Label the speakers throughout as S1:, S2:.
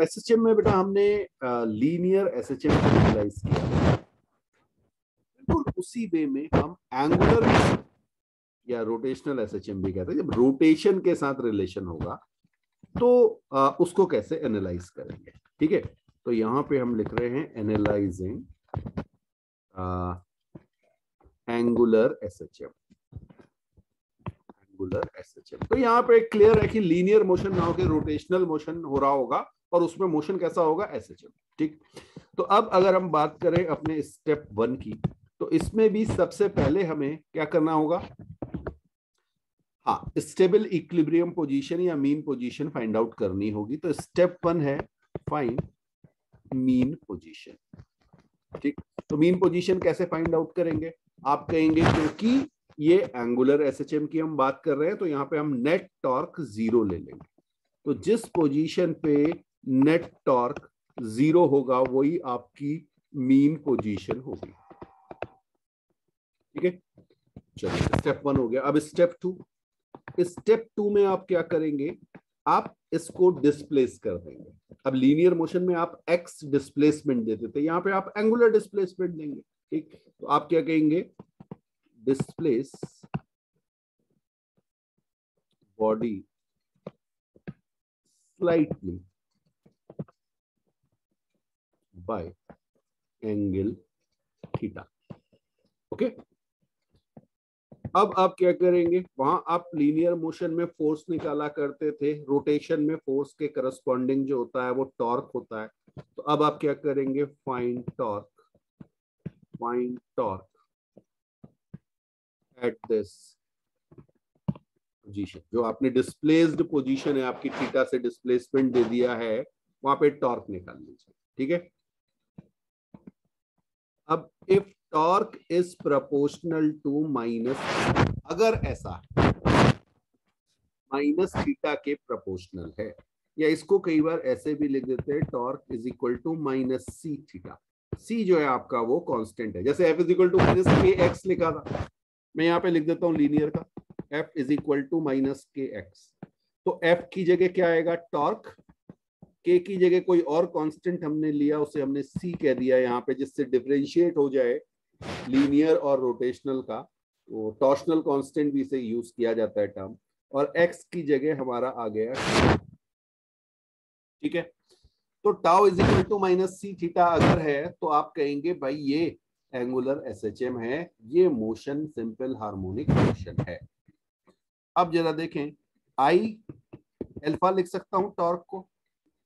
S1: SHM में बेटा हमने लीनियर एसएचएम एनालाइज किया, बिल्कुल उसी वे में हम एंगुलर या रोटेशनल एसएचएम भी कहते हैं। जब रोटेशन के साथ रिलेशन होगा तो उसको कैसे एनालाइज करेंगे। ठीक है, तो यहां पे हम लिख रहे हैं analysing angular SHM. Angular SHM, तो यहाँ पे क्लियर है कि लीनियर मोशन ना होकर रोटेशनल मोशन हो रहा होगा और उसमें मोशन कैसा होगा, एसएचएम। ठीक, तो अब अगर हम बात करें अपने स्टेप 1 की, तो इसमें भी सबसे पहले हमें क्या करना होगा, हाँ, स्टेबल इक्विलिब्रियम पोजीशन या मीन पोजीशन फाइंड आउट करनी होगी। तो स्टेप 1 है फाइंड मीन पोजीशन। ठीक, तो मीन पोजीशन कैसे फाइंड आउट करेंगे, आप कहेंगे क्योंकि ये एंगुलर एसएचएम की हम बात कर रहे हैं तो यहाँ पे हम नेट टॉर्क 0 ले लेंगे। तो जिस पोजीशन पे नेट टॉर्क 0 होगा वही आपकी मीन पोजीशन होगी। ठीक है, चलिए स्टेप 1 हो गया। अब स्टेप 2, स्टेप 2 में आप क्या करेंगे, आप इसको डिस्प्लेस कर देंगे। अब लीनियर मोशन में आप एक्स डिस्प्लेसमेंट देते थे, यहां पे आप एंगुलर डिस्प्लेसमेंट देंगे। ठीक, तो आप क्या कहेंगे, displace body slightly bye angle theta. Okay, अब आप क्या करेंगे, वहां आप लीनियर मोशन में फोर्स निकाला करते थे, रोटेशन में फोर्स के करस्पॉन्डिंग जो होता है वो टॉर्क होता है। तो अब आप क्या करेंगे, find torque at this position. जो आपने डिस्प्लेस्ड पोजीशन है, आपकी थीटा से डिस्प्लेसमेंट दे दिया है, वहां पे टॉर्क निकाल लीजिए। ठीक है, अब if torque is proportional to minus, अगर ऐसा माइनस थीटा के प्रोपोर्शनल है, या इसको कई बार ऐसे भी लिख देते हैं, torque is equal to minus C theta. C जो है आपका वो कांस्टेंट है, जैसे F is equal to minus के एक्स लिखा था, मैं यहाँ पे लिख देता हूँ लीनियर का, F is equal to minus के एक्स। तो एफ की जगह क्या आएगा, टॉर्क, के की जगह कोई और कांस्टेंट हमने लिया, उसे हमने सी कह दिया यहाँ पे, जिससे डिफरेंशिएट हो जाए लीनियर और रोटेशनल का। वो टॉर्शनल कांस्टेंट भी इसे यूज किया जाता है टर्म, और एक्स की जगह हमारा आ गया। ठीक है, तो tau is equal to minus C theta अगर है तो आप कहेंगे भाई ये एंगुलर एसएचएम है, ये मोशन सिंपल हार्मोनिक मोशन है। अब जरा देखें, आई अल्फा लिख सकता हूं टॉर्क को,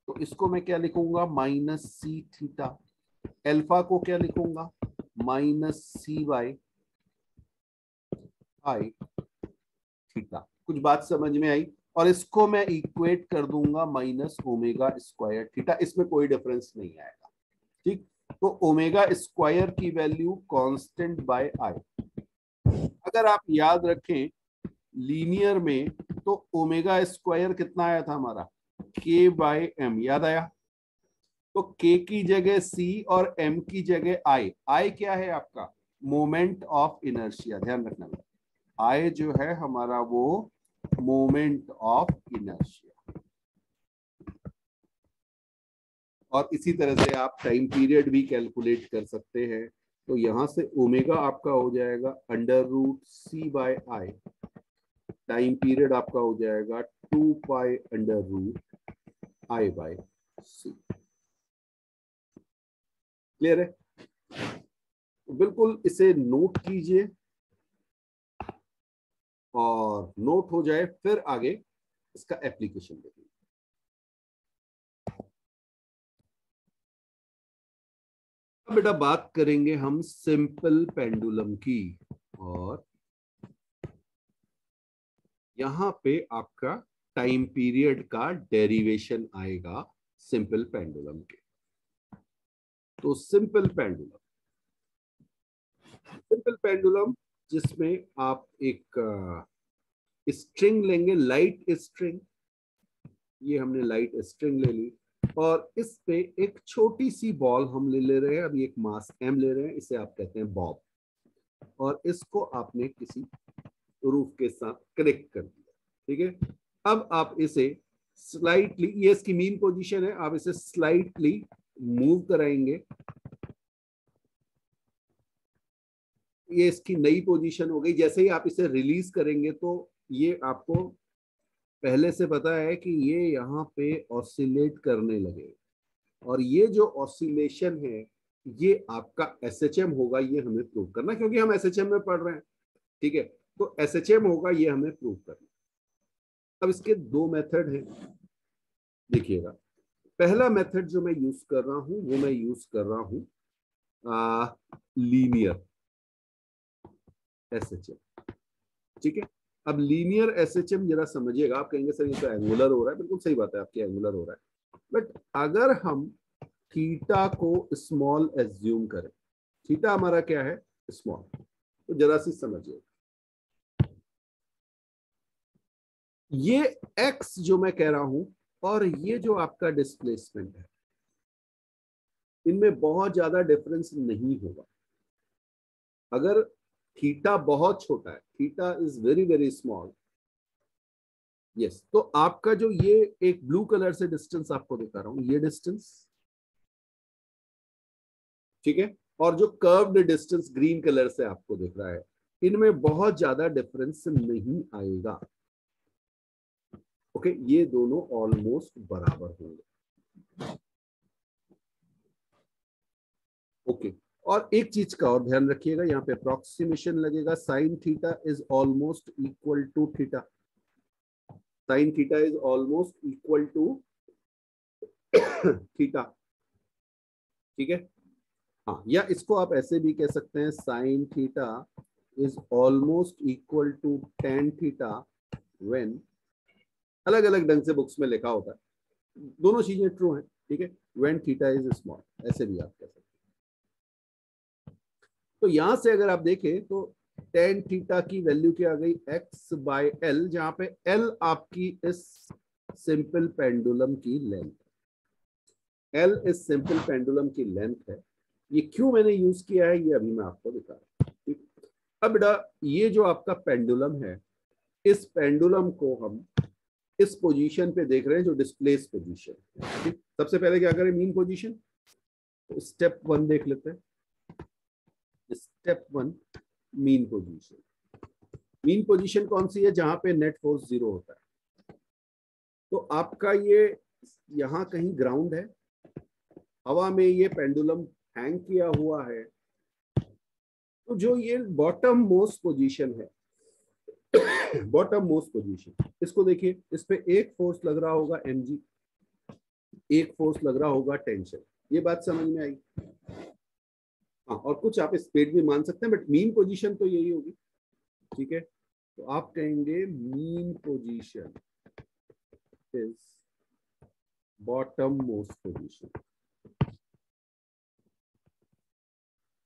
S1: तो इसको मैं क्या लिखूंगा, माइनस सी थीटा। अल्फा को क्या लिखूंगा, minus C by I theta. कुछ बात समझ में आई, और इसको मैं इक्वेट कर दूंगा माइनस ओमेगा स्क्वायर थीटा, इसमें कोई डिफरेंस नहीं आएगा। ठीक, तो ओमेगा स्क्वायर की वैल्यू कांस्टेंट बाय आई। अगर आप याद रखें लीनियर में तो ओमेगा स्क्वायर कितना आया था हमारा, के बाय एम, याद आया। तो के की जगह सी और एम की जगह आई। आई क्या है आपका, मोमेंट ऑफ इनर्शिया, ध्यान रखना। आई जो है हमारा वो मोमेंट ऑफ इनर्शिया, और इसी तरह से आप टाइम पीरियड भी कैलकुलेट कर सकते हैं। तो यहां से ओमेगा आपका हो जाएगा under root C by I, time period आपका हो जाएगा 2 pi under root I by C. Clear है, बिल्कुल इसे नोट कीजिए, और नोट हो जाए फिर आगे इसका एप्लीकेशन देखिए। अब बेटा बात करेंगे हम सिंपल पेंडुलम की, और यहां पे आपका टाइम पीरियड का डेरिवेशन आएगा सिंपल पेंडुलम के। तो सिंपल पेंडुलम जिसमें आप एक स्ट्रिंग लेंगे, लाइट स्ट्रिंग, ये हमने लाइट स्ट्रिंग ले ली, और इस पे एक छोटी सी बॉल हम ले रहे हैं, अभी एक मास एम ले रहे हैं, इसे आप कहते हैं बॉब, और इसको आपने किसी रूफ के साथ कनेक्ट कर दिया। ठीक है, अब आप इसे स्लाइटली, ये इसकी मीन पोजीशन है, आप इसे स्लाइटली मूव कराएंगे, ये इसकी नई पोजीशन हो गई। जैसे ही आप इसे रिलीज करेंगे तो ये आपको पहले से पता है कि ये यहाँ पे ऑसिलेट करने लगे, और ये जो ऑसिलेशन है ये आपका एसएचएम होगा, ये हमें प्रूव करना, क्योंकि हम एसएचएम में पढ़ रहे हैं, ठीक है। तो एसएचएम होगा, ये हमें प्रूव करना। अब इसके दो मेथड हैं, देखिएगा। पहला मेथड जो मैं यूज कर रहा हूं वो मैं यूज कर रहा हूं लीनियर एसएचएम, ठीक है। अब लीनियर एसएचएम जरा समझिएगा, आप कहेंगे सर ये तो एंगुलर हो रहा है, बिल्कुल सही बात है, आपके एंगुलर हो रहा है, बट अगर हम थीटा को स्मॉल एज्यूम करें, थीटा हमारा क्या है, स्मॉल, तो जरा सी समझिए, ये एक्स जो मैं कह रहा हूं और ये जो आपका डिस्प्लेसमेंट है, इनमें बहुत ज्यादा डिफरेंस नहीं होगा। अगर थीटा बहुत छोटा है, theta is very very small, yes, तो आपका जो ये एक ब्लू कलर से डिस्टेंस आपको दिखा रहा हूं, ये डिस्टेंस, ठीक है, और जो कर्व्ड डिस्टेंस ग्रीन कलर से आपको दिख रहा है, इनमें बहुत ज्यादा डिफरेंस नहीं आएगा। ओके, ये दोनों ऑलमोस्ट बराबर होंगे। ओके, और एक चीज का और ध्यान रखिएगा, यहाँ पे अप्रोक्सीमेशन लगेगा, sine theta is almost equal to theta, sine theta is almost equal to theta, ठीक है। हाँ, या इसको आप ऐसे भी कह सकते हैं, sine theta is almost equal to tan theta when, अलग अलग ढंग से बुक्स में लिखा होता है, दोनों चीजें ट्रू हैं, ठीक है, व्हेन थीटा इज स्मॉल, ऐसे भी आप कह सकते हैं। तो यहां से अगर आप देखें तो टेन थीटा की वैल्यू क्या आ गई, एक्स बाय एल, जहां पे एल आपकी इस सिंपल पेंडुलम की लेंथ, एल इस सिंपल पेंडुलम की लेंथ है। ये क्यों मैंने यूज किया है ये अभी मैं आपको दिखा रहा हूं। अब बेटा ये जो आपका पेंडुलम है, इस पेंडुलम को हम इस पोजीशन पे देख रहे हैं जो डिस्प्लेस पोजीशन, ठीक। सबसे पहले क्या करें, मीन पोजीशन, तो स्टेप वन देख लेते हैं। Step one, mean position. Mean position कौन सी है, जहां पे नेट फोर्स जीरो होता है। तो आपका ये यहां कहीं ग्राउंड है, हवा में ये पेंडुलम हैंग किया हुआ है, तो जो ये बॉटम मोस्ट पोजीशन है, बॉटम मोस्ट पोजीशन, इसको देखिए, इस पे एक फोर्स लग रहा होगा mg, एक फोर्स लग रहा होगा टेंशन, ये बात समझ में आई। हाँ, और कुछ आप स्पीड भी मान सकते हैं, बट मीन पोजीशन तो यही होगी, ठीक है। तो आप कहेंगे mean position is bottom most position,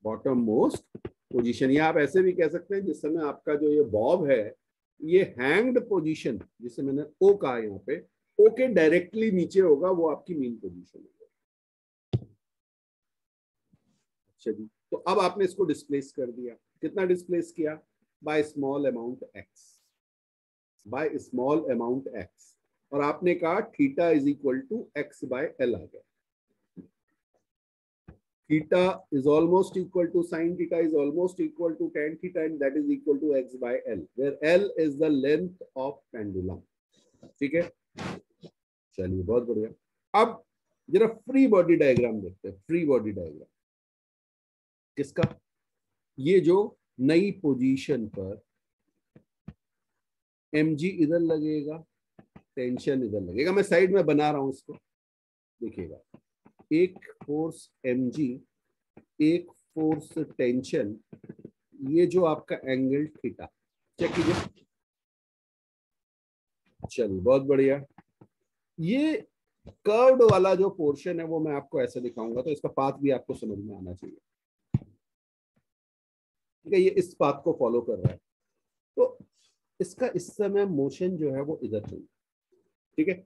S1: bottom most position, या आप ऐसे भी कह सकते हैं जिस समय आपका जो ये बॉब है, ये हैंग्ड पोजीशन, जिसे मैंने ओ कहा यहाँ पे, ओ के डायरेक्टली नीचे होगा, वो आपकी मीन पोजीशन होगा। अच्छा जी, तो अब आपने इसको डिस्प्लेस कर दिया, कितना डिस्प्लेस किया, by small amount x, by small amount x, और आपने कहा theta is equal to x by L आ गया। theta is almost equal to sin theta is almost equal to tan theta, and that is equal to x by L, where L is the length of pendulum, ठीक है। चलिए, बहुत बढ़िया। अब जरा free body diagram देखते हैं, free body diagram किसका, ये जो नई पोजीशन पर mg इधर लगेगा, टेंशन इधर लगेगा, मैं साइड में बना रहा हूं इसको, देखिएगा, एक फोर्स mg, एक फोर्स टेंशन, ये जो आपका एंगल थीटा, चेक कीजिए। चलिए, बहुत बढ़िया। ये कर्व्ड वाला जो पोर्शन है वो मैं आपको ऐसे दिखाऊंगा, तो इसका पाथ भी आपको समझ में आना चाहिए, ठीक है। ये इस पाथ को फॉलो कर रहा है, तो इसका इस समय मोशन जो है वो इधर चाहिए, ठीक है।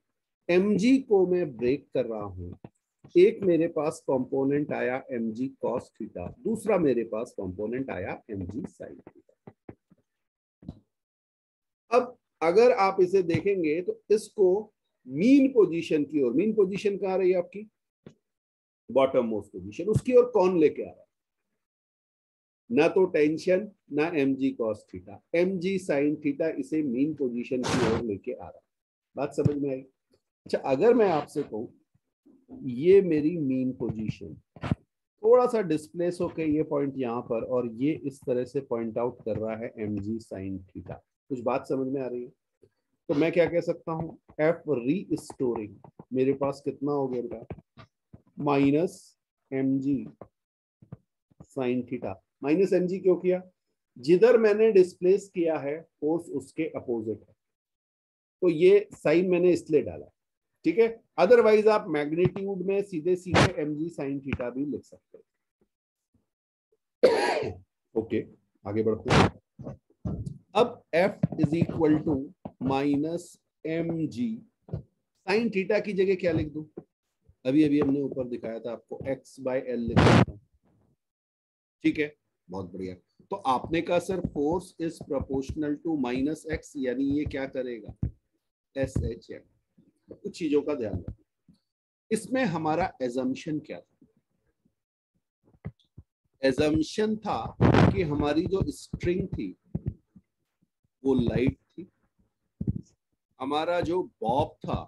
S1: mg को मैं ब्रेक कर रहा हूं, एक मेरे पास कंपोनेंट आया mg cos थीटा, दूसरा मेरे पास कंपोनेंट आया mg sin थीटा। अब अगर आप इसे देखेंगे तो इसको मीन पोजीशन की ओर, मीन पोजीशन कहाँ रही है आपकी, बॉटम मोस्ट पोजीशन, उसकी ओर कौन लेके आ रहा है, ना तो टेंशन ना mg cos theta, mg sin theta इसे मीन पोजीशन की ओर लेके आ रहा है। बात समझ में आई। अच्छा, अगर मैं आपसे कहूं ये मेरी मीन पोजीशन थोड़ा सा डिस्प्लेस होके ये पॉइंट यहाँ पर, और ये इस तरह से पॉइंट आउट कर रहा है mg sin थीटा, कुछ बात समझ में आ रही है? तो मैं क्या कह सकता हूँ, एफ री स्टोरिंग मेरे पास कितना हो गया बेटा, minus mg sin theta. Minus mg क्यों किया, जिधर मैंने डिस्प्लेस किया है फोर्स उसके अपोजिट है, तो ये साइन मैंने इसलिए डाला, ठीक है। अदरवाइज आप मैग्नीट्यूड में सीधे सीधे mg sin थीटा भी लिख सकते हैं। ओके, आगे बढ़ते हैं। अब f is equal to minus mg sin theta की जगह क्या लिख दूं, अभी अभी हमने ऊपर दिखाया था आपको x/l लिख देता हूं, ठीक है, बहुत बढ़िया। तो आपने कहा sir force is proportional to minus x, यानी ये क्या करेगा, SHM। कुछ चीजों का ध्यान रखना, इसमें हमारा एजम्पशन क्या था, एजम्पशन था कि हमारी जो स्ट्रिंग थी वो लाइट थी, हमारा जो बॉब था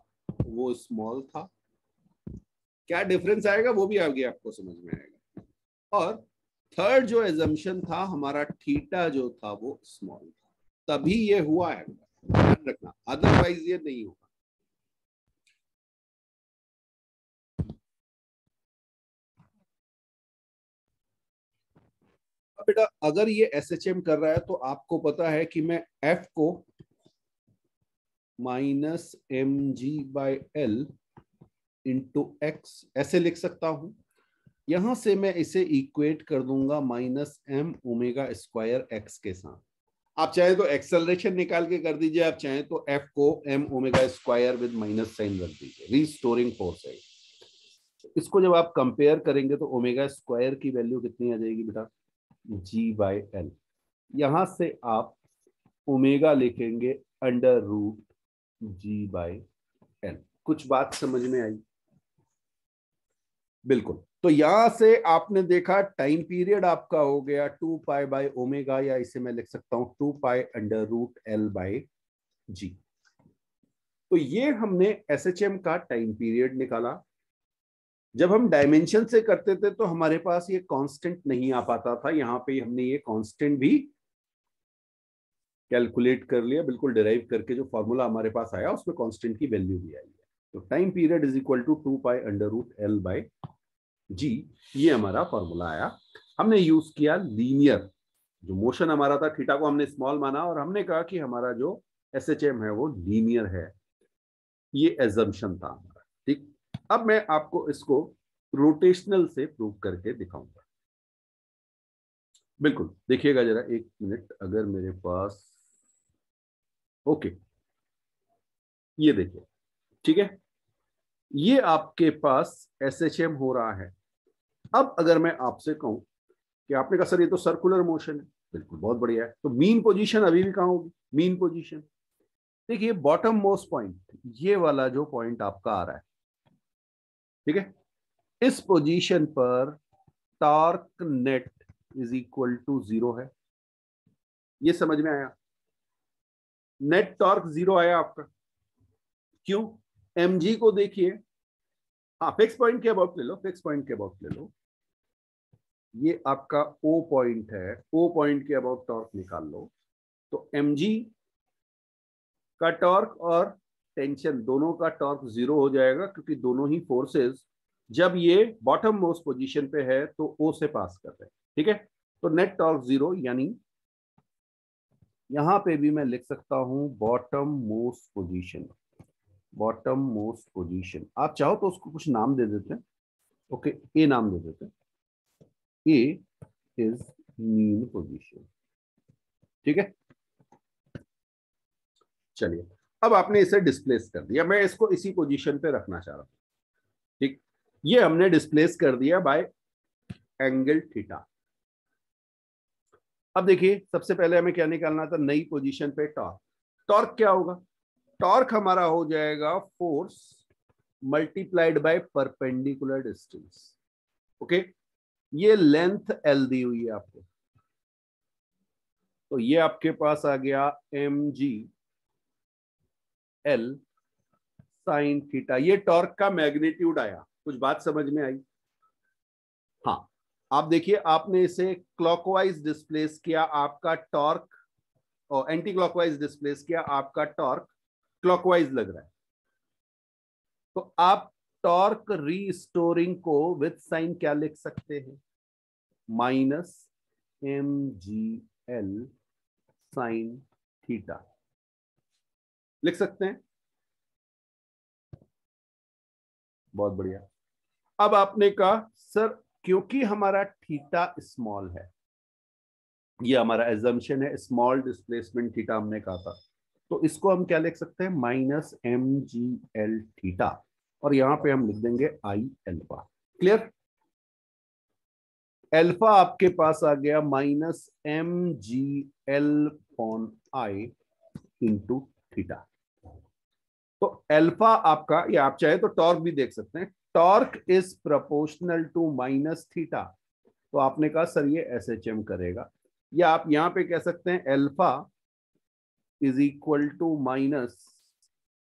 S1: वो स्मॉल था। क्या डिफरेंस आएगा वो भी आगे आपको समझ में आएगा। और थर्ड जो एजम्पशन था, हमारा थीटा जो था वो स्मॉल था, तभी ये हुआ है, ध्यान रखना, अदरवाइज ये नहीं होगा। बेटा अगर ये SHM कर रहा है तो आपको पता है कि मैं F को माइनस mg/l इंटू एक्स ऐसे लिख सकता हूं, यहां से मैं इसे इक्वेट कर दूंगा minus m omega square x के साथ। आप चाहे तो एक्सेलरेशन निकाल के कर दीजिए, आप चाहे तो F को m omega square with minus sine रख दीजिए, रीस्टोरिंग फोर्स है। इसको जब आप कंपेयर करेंगे तो ओमेगा स्क्वायर की वैल्यू कितनी आ जाएगी बेटा, g/l। यहां से आप ओमेगा लिखेंगे अंडर रूट g/l। कुछ बात समझ में आई? बिल्कुल। तो यहां से आपने देखा टाइम पीरियड आपका हो गया 2π/ओमेगा, या इसे मैं लिख सकता हूं 2π√L/g। तो ये हमने SHM का टाइम पीरियड निकाला। जब हम डायमेंशन से करते थे तो हमारे पास ये कांस्टेंट नहीं आ पाता था, यहां पे हमने ये कांस्टेंट भी कैलकुलेट कर लिया, बिल्कुल डिराइव करके जो फॉर्मूला हमारे पास आया उसमें कांस्टेंट की वैल्यू भी आई है। तो time period is equal to 2π√L/g, ये हमारा फॉर्मूला आया। हमने यूज किया लीनियर, जो मोशन हमारा था थीटा को हमने स्मॉल माना और हमने कहा कि हमारा जो SHM है वो लीनियर है, ये एजम्पशन था हमारा, ठीक। अब मैं आपको इसको रोटेशनल से प्रूव करके दिखाऊंगा। बिल्कुल, देखिएगा जरा एक मिनट, अगर मेरे पास, ओके, ये देखिए, ठीक है, ये आपके पास SHM हो रहा है। अब अगर मैं आपसे कहूं कि आपने कहा सर ये तो सर्कुलर मोशन है, बिल्कुल बहुत बढ़िया है, तो मीन पोजीशन अभी भी कहां होगी, मीन पोजीशन देखिए बॉटम मोस्ट पॉइंट, ये वाला जो पॉइंट आपका आ रहा है, ठीक है, इस पोजीशन पर torque net is equal to 0 है। ये समझ में आया, नेट टॉर्क 0 आया आपका, क्यों, mg को देखिए, हाँ फिक्स पॉइंट के अबाउट ले लो, फिक्स पॉइंट के अबाउट ले लो, ये आपका O पॉइंट है, O पॉइंट के अबाउट टॉर्क निकाल लो, तो mg का टॉर्क और टेंशन दोनों का टॉर्क 0 हो जाएगा, क्योंकि दोनों ही फोर्सेस जब ये बॉटम मोस्ट पोजीशन पे है तो O से पास कर रहे हैं, ठीक है। तो नेट टॉर्क 0, यानी यहां पे भी मैं लिख सकता हूं bottom most position, bottom most position, आप चाहो तो उसको कुछ नाम दे देते हैं, ओके, ए नाम दे देते हैं, ए इज मीन पोजीशन, ठीक है। चलिए, अब आपने इसे डिस्प्लेस कर दिया, मैं इसको इसी पोजीशन पे रखना चाह रहा हूं, ठीक, ये हमने डिस्प्लेस कर दिया बाय एंगल थीटा। अब देखिए सबसे पहले हमें क्या निकालना था, नई पोजीशन पे टॉर्क, टॉर्क क्या होगा, टॉर्क हमारा हो जाएगा force multiplied by perpendicular distance. Okay, ये लेंथ एल दी हुई है आपको, तो ये आपके पास आ गया mg एल साइन थीटा। ये टॉर्क का मैग्नीट्यूड आया। कुछ बात समझ में आई? हाँ, आप देखिए, आपने इसे क्लॉकवाइज डिस्प्लेस किया, आपका टॉर्क, और एंटी क्लॉकवाइज डिस्प्लेस किया, आपका टॉर्क क्लॉकवाइज लग रहा है। तो आप टॉर्क रीस्टोरिंग को विद साइन क्या लिख सकते हैं? माइनस mgl साइन थीटा लिख सकते हैं। बहुत बढ़िया। अब आपने कहा सर क्योंकि हमारा थीटा स्मॉल है, ये हमारा एजम्पशन है, स्मॉल डिस्प्लेसमेंट थीटा हमने कहा था, तो इसको हम क्या लिख सकते हैं? माइनस mgl थीटा, और यहां पे हम लिख देंगे आई एल्फा। क्लियर? एल्फा आपके पास आ गया minus mgl upon I into theta. तो एल्फा आपका, या आप चाहे तो टॉर्क भी देख सकते हैं, torque is proportional to minus theta. तो आपने कहा सर ये SHM करेगा, या आप यहां पे कह सकते हैं alpha is equal to minus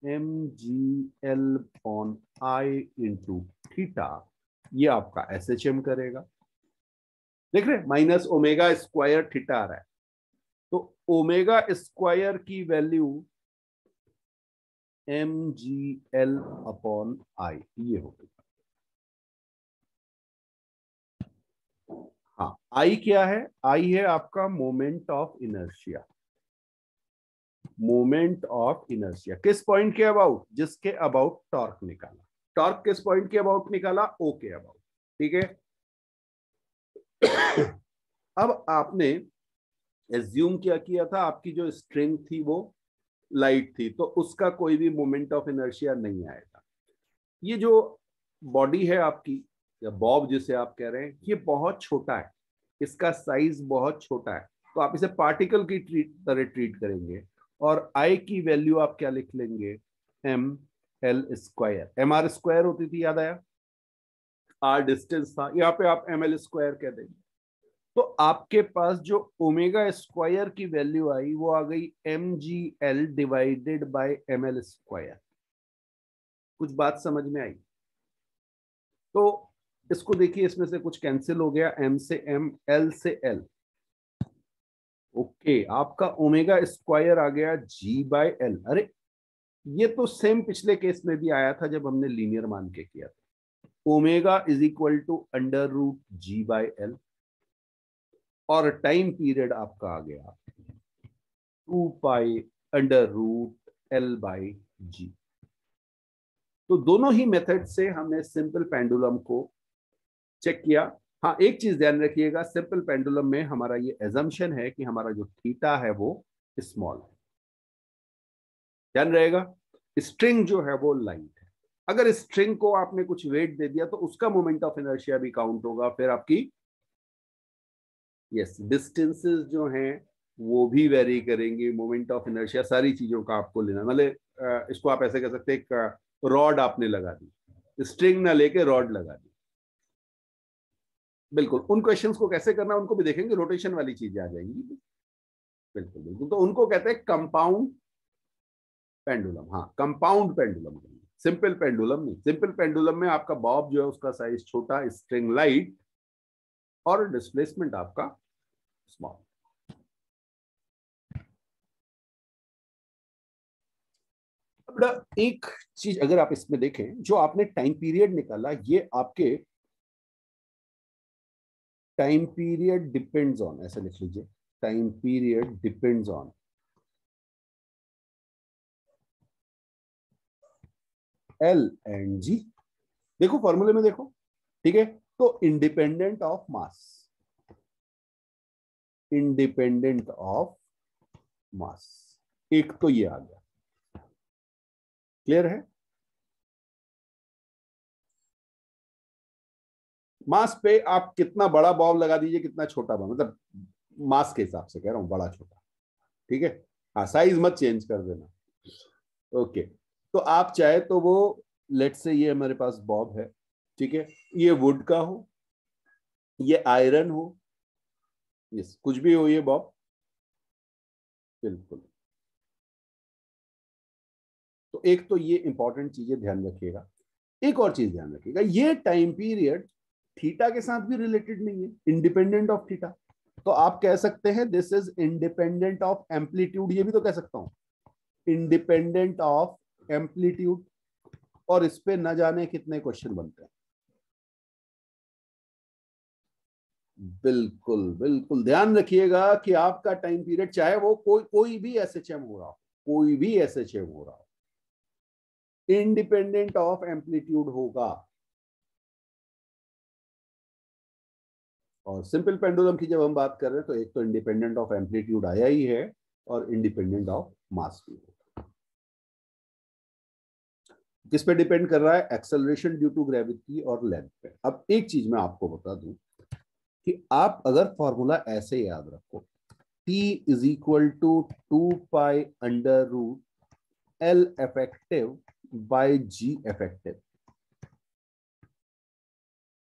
S1: mgl upon I into theta, ये आपका SHM करेगा। देख रहे, माइनस ओमेगा स्क्वायर थीटा आ रहा है, तो ओमेगा स्क्वायर की वैल्यू mgl अपॉन आई, ये हो गई। हाँ, आई क्या है? आई है आपका moment of inertia. Moment of inertia किस पॉइंट के अबाउट? जिसके अबाउट टॉर्क निकाला। टॉर्क किस पॉइंट के अबाउट निकाला? ओ के अबाउट। ठीक है। अब आपने एज्यूम क्या किया था? आपकी जो स्ट्रिंग थी वो लाइट थी, तो उसका कोई भी मोमेंट ऑफ इनर्शिया नहीं आएगा। ये जो बॉडी है आपकी, या बॉब जिसे आप कह रहे हैं, ये बहुत छोटा है, इसका साइज बहुत छोटा है, तो आप इसे पार्टिकल की तरह ट्रीट करेंगे, और आई की वैल्यू आप क्या लिख लेंगे? ml square. mr स्क्वायर होती थी, याद आया? r डिस्टेंस था, यहाँ पे आप ml स्क्वायर कह देंगे। तो आपके पास जो ओमेगा स्क्वायर की वैल्यू आई वो आ गई mgl divided by ml square. कुछ बात समझ में आई? तो इसको देखिए, इसमें से कुछ कैंसिल हो गया, m से m, l से l। ओके, आपका ओमेगा स्क्वायर आ गया g बाय एल। अरे, ये तो सेम पिछले केस में भी आया था जब हमने लीनियर मान के किया था। Omega is equal to under root ji by L, और टाइम पीरियड आपका आ गया 2 pi under root L by G. तो दोनों ही मेथड से हमने सिंपल पेंडुलम को चेक किया। हाँ, एक चीज ध्यान रखिएगा, सिंपल पेंडुलम में हमारा ये एजम्पशन है कि हमारा जो थीटा है वो स्मॉल है। ध्यान रहेगा, स्ट्रिंग जो है वो लाइट है। अगर स्ट्रिंग को आपने कुछ वेट दे दिया तो उसका मोमेंट ऑफ इनर्शिया भी काउंट होगा। फिर आपकी यस डिस्टेंसेस जो हैं वो भी वेरी करेंगे, मोमेंट ऑफ इनर्शिया, सारी चीजों का आपको लेना। मतलब इसको आप ऐसे कह सकते हैं, एक रॉड आपने लगा दी, स्ट्रिंग ना लेके रॉड लगा दी। बिल्कुल, उन क्वेश्चंस को कैसे करना उनको भी देखेंगे, रोटेशन वाली चीजें आ जाएंगी। बिल्कुल बिल्कुल, तो उनको कहते हैं कंपाउंड पेंडुलम। हाँ, कंपाउंड पेंडुलम, सिंपल पेंडुलम नहीं। सिंपल पेंडुलम में आपका बॉब जो है उसका साइज छोटा, स्ट्रिंग लाइट, और डिस्प्लेसमेंट आपका स्मॉल। अब एक चीज अगर आप इसमें देखें, जो आपने टाइम पीरियड निकाला, ये आपके टाइम पीरियड डिपेंड्स ऑन, ऐसे लिख लीजिए, time period depends on L and G. देखो फॉर्मूले में देखो, ठीक है। तो independent of mass, independent of mass, एक तो ये आ गया। क्लियर है? मास पे आप कितना बड़ा बॉब लगा दीजिए, कितना छोटा बॉब, मतलब मास के हिसाब से कह रहा हूं, बड़ा छोटा, ठीक है। हाँ, साइज मत चेंज कर देना। ओके, तो आप चाहे तो वो लेट से ये हमारे पास बॉब है, ठीक है, ये वुड का हो, ये आयरन हो, यस कुछ भी हो ये बॉब, बिल्कुल। तो एक तो ये इंपॉर्टेंट चीजें ध्यान रखिएगा। एक और चीज ध्यान रखिएगा, ये टाइम पीरियड थीटा के साथ भी रिलेटेड नहीं है, इंडिपेंडेंट ऑफ थीटा। तो आप कह सकते हैं this is independent of amplitude, ये भी तो कह सकता हूं, इंडिपेंडेंट ऑफ एम्पलीट्यूड। और इस पे न जाने कितने क्वेश्चन बनते हैं। बिल्कुल बिल्कुल ध्यान रखिएगा कि आपका टाइम पीरियड चाहे वो कोई भी एसएचएम हो रहा हो, कोई भी एसएचएम हो रहा हो, इंडिपेंडेंट ऑफ एम्पलीट्यूड होगा। और सिंपल पेंडुलम की जब हम बात कर रहे हैं तो एक तो इंडिपेंडेंट ऑफ एम्पलीट्यूड आया ही है और इंडिपेंडेंट ऑफ मास भी होगा। किस पे डिपेंड कर रहा है? एक्सेलरेशन ड्यू टू ग्रेविटी और लेंथ पे। अब एक चीज मैं आपको बता दूं कि आप अगर फॉर्मूला ऐसे याद रखो, T is equal to 2 pi under root L effective by G effective.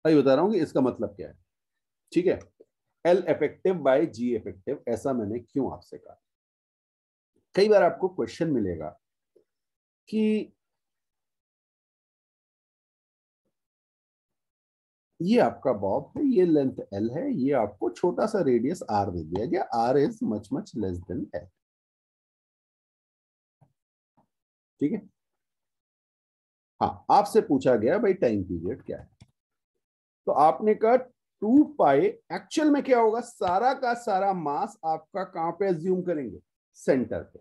S1: भाई बता रहा हूं कि इसका मतलब क्या है, ठीक है। L effective by G effective, ऐसा मैंने क्यों आपसे कहा? कई बार आपको क्वेश्चन मिलेगा कि ये आपका बॉब है, ये लेंथ L है, ये आपको छोटा सा रेडियस R दे दिया गया, R is much much less than L, ठीक है। हाँ, आपसे पूछा गया भाई टाइम पीरियड क्या है, तो आपने कहा 2 पाई, एक्चुअल में क्या होगा, सारा का सारा मास आपका कहां पे एज्यूम करेंगे? सेंटर पे।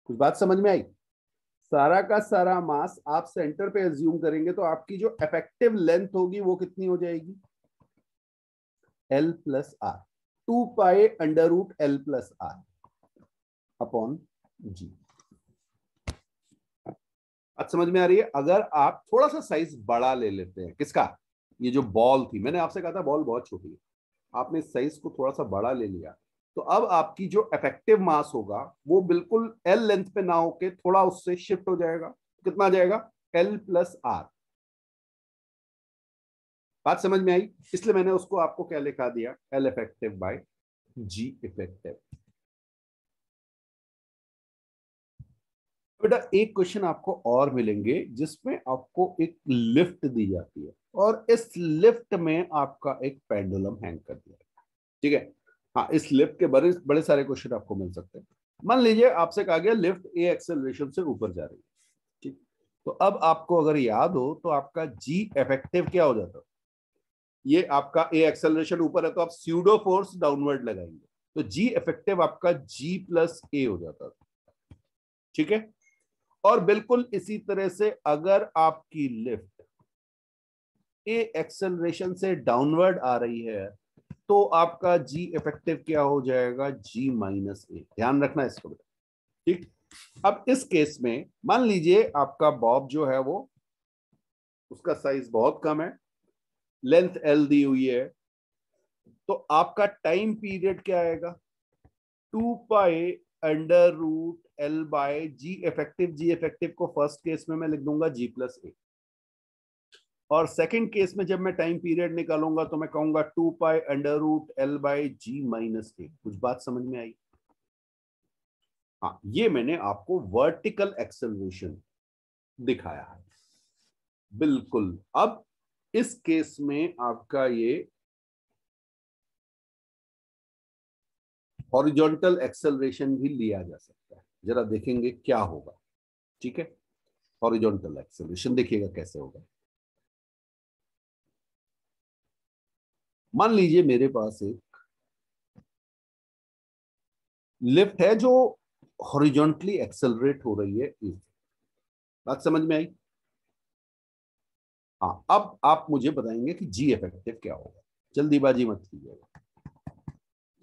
S1: कुछ बात समझ में आई? सारा का सारा मास आप सेंटर पे एज्यूम करेंगे तो आपकी जो इफेक्टिव लेंथ होगी वो कितनी हो जाएगी? L plus R, 2 pi under root L plus R upon G। आज समझ में आ रही है? अगर आप थोड़ा सा साइज बड़ा ले लेते हैं, किसका? ये जो बॉल थी, मैंने आपसे कहा था बॉल बहुत छोटी है, आपने साइज को थोड़ा सा बड़ा ले लिया, तो अब आपकी जो इफेक्टिव मास होगा वो बिल्कुल एल लेंथ पे ना होके थोड़ा उससे शिफ्ट हो जाएगा। कितना आ जाएगा? L plus R. बात समझ में आई? इसलिए मैंने उसको आपको क्या लिखा दिया? L effective by G effective. बेटा एक क्वेश्चन आपको और मिलेंगे जिसमें आपको एक लिफ्ट दी जाती है और इस लिफ्ट में आपका एक पेंडुलम हैंग कर दिया है, ठीक है। हाँ, इस लिफ्ट के बड़े बड़े सारे क्वेश्चन आपको मिल सकते हैं। मान लीजिए आपसे कहा गया लिफ्ट ए एक्सेलरेशन से ऊपर जा रही है, ठीक। तो अब आपको अगर याद हो तो आपका जी इफेक्टिव क्या हो जाता? ये आपका ए एक्सेलरेशन ऊपर है तो आप स्यूडो फोर्स डाउनवर्ड लगाएंगे, तो जी इफेक्टिव आपका जी प्लस ए हो जाता था, ठीक है। और बिल्कुल इसी तरह से अगर आपकी लिफ्ट ए एक्सेलरेशन से डाउनवर्ड आ रही है तो आपका जी इफेक्टिव क्या हो जाएगा? जी माइनस ए। ध्यान रखना इसको, ठीक। अब इस केस में मान लीजिए आपका बॉब जो है वो, उसका साइज बहुत कम है, लेंथ एल दी हुई है, तो आपका टाइम पीरियड क्या आएगा? 2 pi under root L by G effective. G effective को फर्स्ट केस में मैं लिख दूंगा जी प्लस ए, और सेकंड केस में जब मैं टाइम पीरियड निकालूंगा तो मैं कहूंगा 2 pi under root L by G minus A. कुछ बात समझ में आई? हाँ, ये मैंने आपको वर्टिकल एक्सेलरेशन दिखाया है, बिल्कुल। अब इस केस में आपका ये हॉरिजॉन्टल एक्सेलरेशन भी लिया जा सकता है, जरा देखेंगे क्या होगा, ठीक है। हॉरिजॉन्टल एक्सेलरेशन देखिएगा कैसे होगा। मान लीजिए मेरे पास एक लिफ्ट है जो हॉरिजॉन्टली एक्सेलरेट हो रही है, इस बात समझ में आई? हाँ, अब आप मुझे बताएंगे कि जी इफेक्टिव क्या होगा, जल्दीबाजी मत कीजिएगा।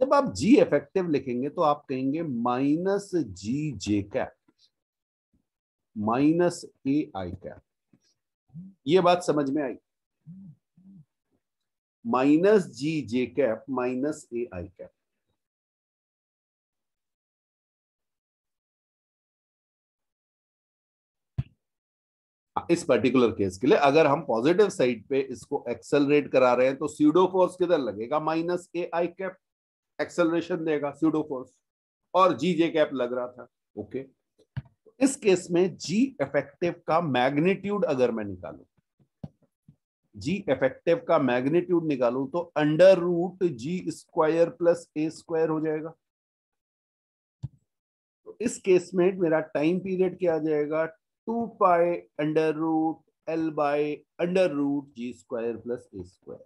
S1: जब आप जी इफेक्टिव लिखेंगे तो आप कहेंगे माइनस जी जे कैप माइनस ए आई कैप। ये बात समझ में आई? माइनस जी जे कैप माइनस ए आई कैप। हाँ, इस पर्टिकुलर केस के लिए अगर हम पॉजिटिव साइड पे इसको एक्सेलरेट करा रहे हैं तो स्यूडो फोर्स किधर लगेगा, माइनस ए आई कैप एक्सेलरेशन देगा स्यूडो फोर्स, और जी जे कैप लग रहा था। ओके, इस केस में जी इफेक्टिव का मैग्नीट्यूड अगर मैं निकालूं, जी इफेक्टिव का मैग्नीट्यूड निकालूं तो under root g square plus a square हो जाएगा। तो इस केस में मेरा टाइम पीरियड क्या आ जाएगा, 2 pi under root L by under root g square plus a square.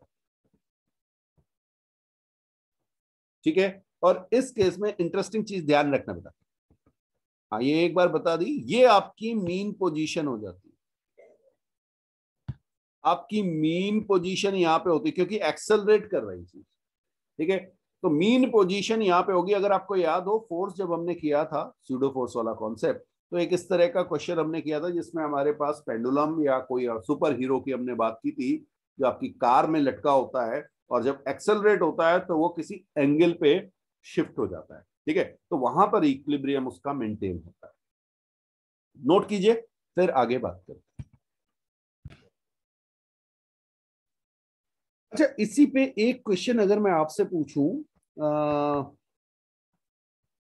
S1: ठीक है, और इस केस में इंटरेस्टिंग चीज ध्यान रखना बेटा, हाँ ये एक बार बता दी, ये आपकी मीन पोजीशन हो जाती है, आपकी मीन पोजीशन यहां पे होती है क्योंकि एक्सेलरेट कर रही चीज। ठीक है, तो मीन पोजीशन यहां पे होगी। अगर आपको याद हो फोर्स जब हमने किया था स्यूडो फोर्स वाला कॉन्सेप्ट, तो एक इस तरह का क्वेश्चन हमने किया था जिसमें हमारे पास पेंडुलम या कोई सुपर हीरो की हमने बात की थी, जो आपकी कार में लटका होता है और जब एक्सेलरेट होता है तो वो किसी एंगल पे शिफ्ट हो जाता है। ठीक है, तो वहां पर इक्विलिब्रियम उसका मेंटेन होता है, नोट कीजिए, फिर आगे बात करते हैं। अच्छा, इसी पे एक क्वेश्चन अगर मैं आपसे पूछूं,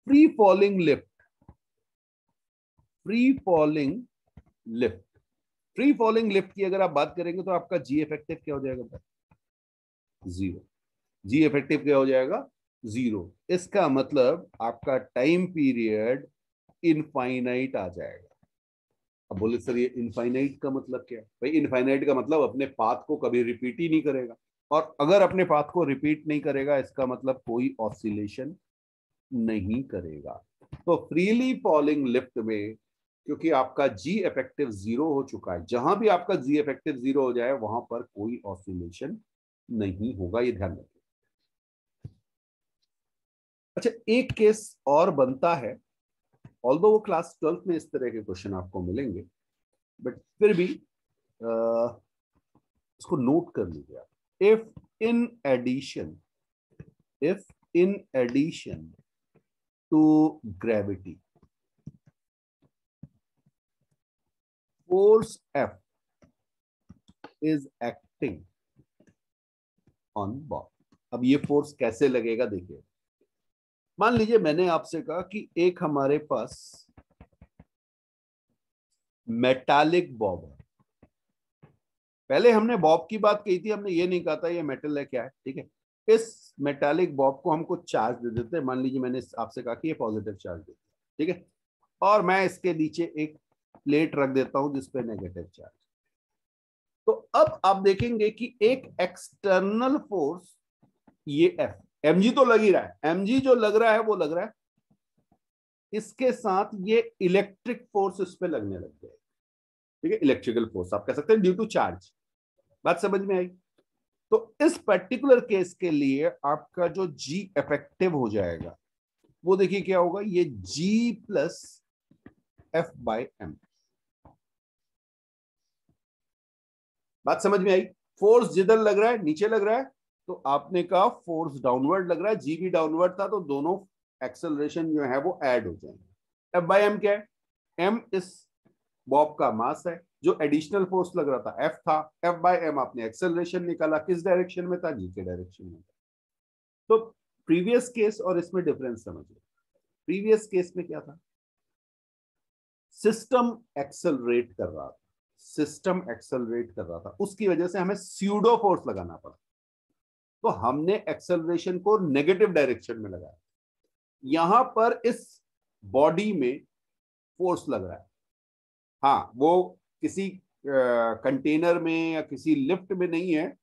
S1: free falling lift, free falling lift, free falling lift की अगर आप बात करेंगे तो आपका जी इफेक्टिव क्या हो जाएगा, जीरो। जी इफेक्टिव क्या हो जाएगा, जीरो। इसका मतलब आपका टाइम पीरियड इनफाइनाइट आ जाएगा। अब बोले सर ये इनफाइनाइट का मतलब क्या है, भाई इनफाइनाइट का मतलब अपने पाथ को कभी रिपीट ही नहीं करेगा, और अगर अपने पाथ को रिपीट नहीं करेगा इसका मतलब कोई ऑसिलेशन नहीं करेगा। तो फ्रीली फॉलिंग लिफ्ट में क्योंकि आपका जी इफेक्टिव जीरो हो चुका है, जहां भी आपका जी इफेक्टिव जीरो हो जाए वहां पर कोई ऑसिलेशन नहीं होगा, ये ध्यान रखिए। अच्छा, एक केस और बनता है, ऑल्दो वो क्लास 12th में इस तरह के क्वेश्चन आपको मिलेंगे, बट फिर भी इसको नोट कर लीजिए आप। In addition if in addition to gravity force F is acting on ball। अब ये फोर्स कैसे लगेगा देखिए, मान लीजिए मैंने आपसे कहा कि एक हमारे पास मेटालिक बॉब है। पहले हमने बॉब की बात कही थी, हमने ये नहीं कहा था ये मेटल है क्या है। ठीक है, इस मेटालिक बॉब को हमको चार्ज दे देते हैं, मान लीजिए मैंने आपसे कहा कि ये पॉजिटिव चार्ज देते हैं। ठीक है, और मैं इसके नीचे एक प्लेट रख देता हूं जिसपे नेगेटिव चार्ज। तो अब आप देखेंगे कि एक एक्सटर्नल फोर्स, ये एफ एम जी तो लग ही रहा है, एम जी जो लग रहा है वो लग रहा है, इसके साथ ये इलेक्ट्रिक फोर्स इस पे लगने लग जाएगा। ठीक है, इलेक्ट्रिकल फोर्स आप कह सकते हैं ड्यू टू चार्ज। बात समझ में आई? तो इस पर्टिकुलर केस के लिए आपका जो जी इफेक्टिव हो जाएगा वो देखिए क्या होगा, ये जी प्लस एफ बाय एम। बात समझ में आई? फोर्स जिधर लग रहा है नीचे लग रहा है, तो आपने कहा फोर्स डाउनवर्ड लग रहा है, जी भी डाउनवर्ड था, तो दोनों एक्सेलरेशन जो है वो ऐड हो जाएंगे। एफ बाय एम क्या है, एम इस बॉब का मास है, जो एडिशनल फोर्स लग रहा था एफ था, एफ बाय एम आपने एक्सेलरेशन निकाला, किस डायरेक्शन में था, जी के डायरेक्शन में था। तो प्रीवियस केस और इसमें डिफरेंस समझिए। प्रीवियस केस में क्या था, सिस्टम एक्सेलरेट कर रहा था, सिस्टम एक्सेलरेट कर रहा था, उसकी वजह से हमें स्यूडो फोर्स लगाना पड़ा, तो हमने एक्सेलरेशन को नेगेटिव डायरेक्शन में लगाया। यहां पर इस बॉडी में फोर्स लग रहा है, हाँ वो किसी कंटेनर में या किसी लिफ्ट में नहीं है,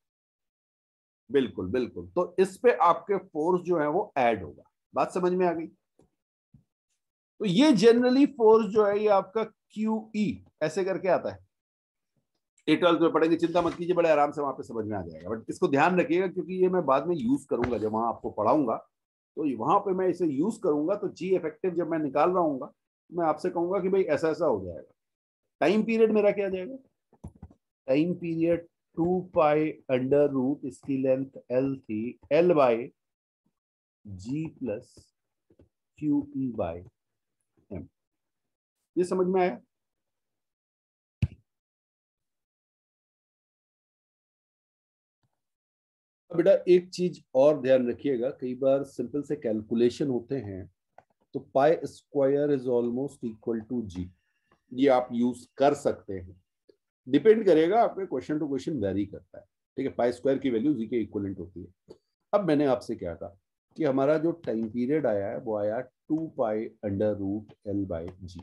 S1: बिल्कुल बिल्कुल, तो इस पे आपके फोर्स जो है वो ऐड होगा। बात समझ में आ गई? तो ये जनरली फोर्स जो है ये आपका क्यू ई ऐसे करके आता है, 12th में पढ़ेंगे, चिंता मत कीजिए, बड़े आराम से वहां पे समझ में आ जाएगा। बट इसको ध्यान रखिएगा क्योंकि ये मैं बाद में यूज करूंगा, जब वहां आपको पढ़ाऊंगा तो वहां पे मैं इसे यूज करूंगा, तो जी इफेक्टिव जब मैं निकाल रहा हूँ मैं आपसे कहूंगा कि भाई ऐसा ऐसा हो जाएगा। टाइम पीरियड मेरा क्या जाएगा, time period 2 pi under root, इसकी लेंथ एल थी, L by g plus q E by m. ये समझ में आया? बेटा एक चीज और ध्यान रखिएगा, कई बार सिंपल से कैलकुलेशन होते हैं तो pi square is almost equal to G, ये आप यूज कर सकते हैं, डिपेंड करेगा आपके क्वेश्चन टू क्वेश्चन वेरी करता है। ठीक है, पाई स्क्वायर की वैल्यू जी के इक्वलेंट होती है। अब मैंने आपसे क्या कहा कि हमारा जो टाइम पीरियड आया है वो आया 2 pi under root L by G.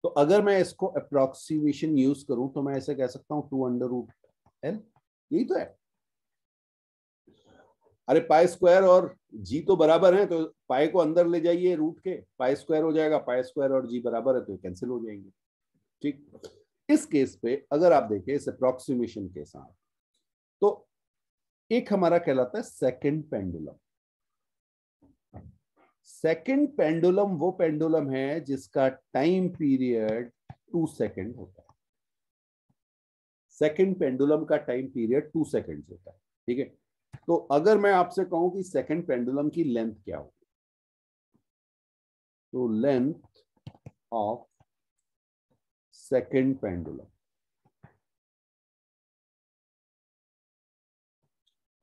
S1: तो अगर मैं इसको अप्रोक्सीमेशन यूज करूं तो मैं ऐसे कह सकता हूं 2 अंडर रूट एल, यही तो है। अरे पाई स्क्वायर और जी तो बराबर है, तो पाई को अंदर ले जाइए रूट के, पाई स्क्वायर हो जाएगा, पाई स्क्वायर और जी बराबर है तो कैंसिल हो जाएंगे। ठीक, इस केस पे अगर आप देखें इस अप्रोक्सीमेशन के साथ, तो एक हमारा कहलाता है सेकंड पेंडुलम। सेकंड पेंडुलम वो पेंडुलम है जिसका टाइम पीरियड 2 सेकंड होता है। सेकंड पेंडुलम का टाइम पीरियड 2 सेकंड्स होता है। ठीक है, तो अगर मैं आपसे कहूं कि सेकंड पेंडुलम की लेंथ क्या होगी, तो लेंथ ऑफ सेकंड पेंडुलम,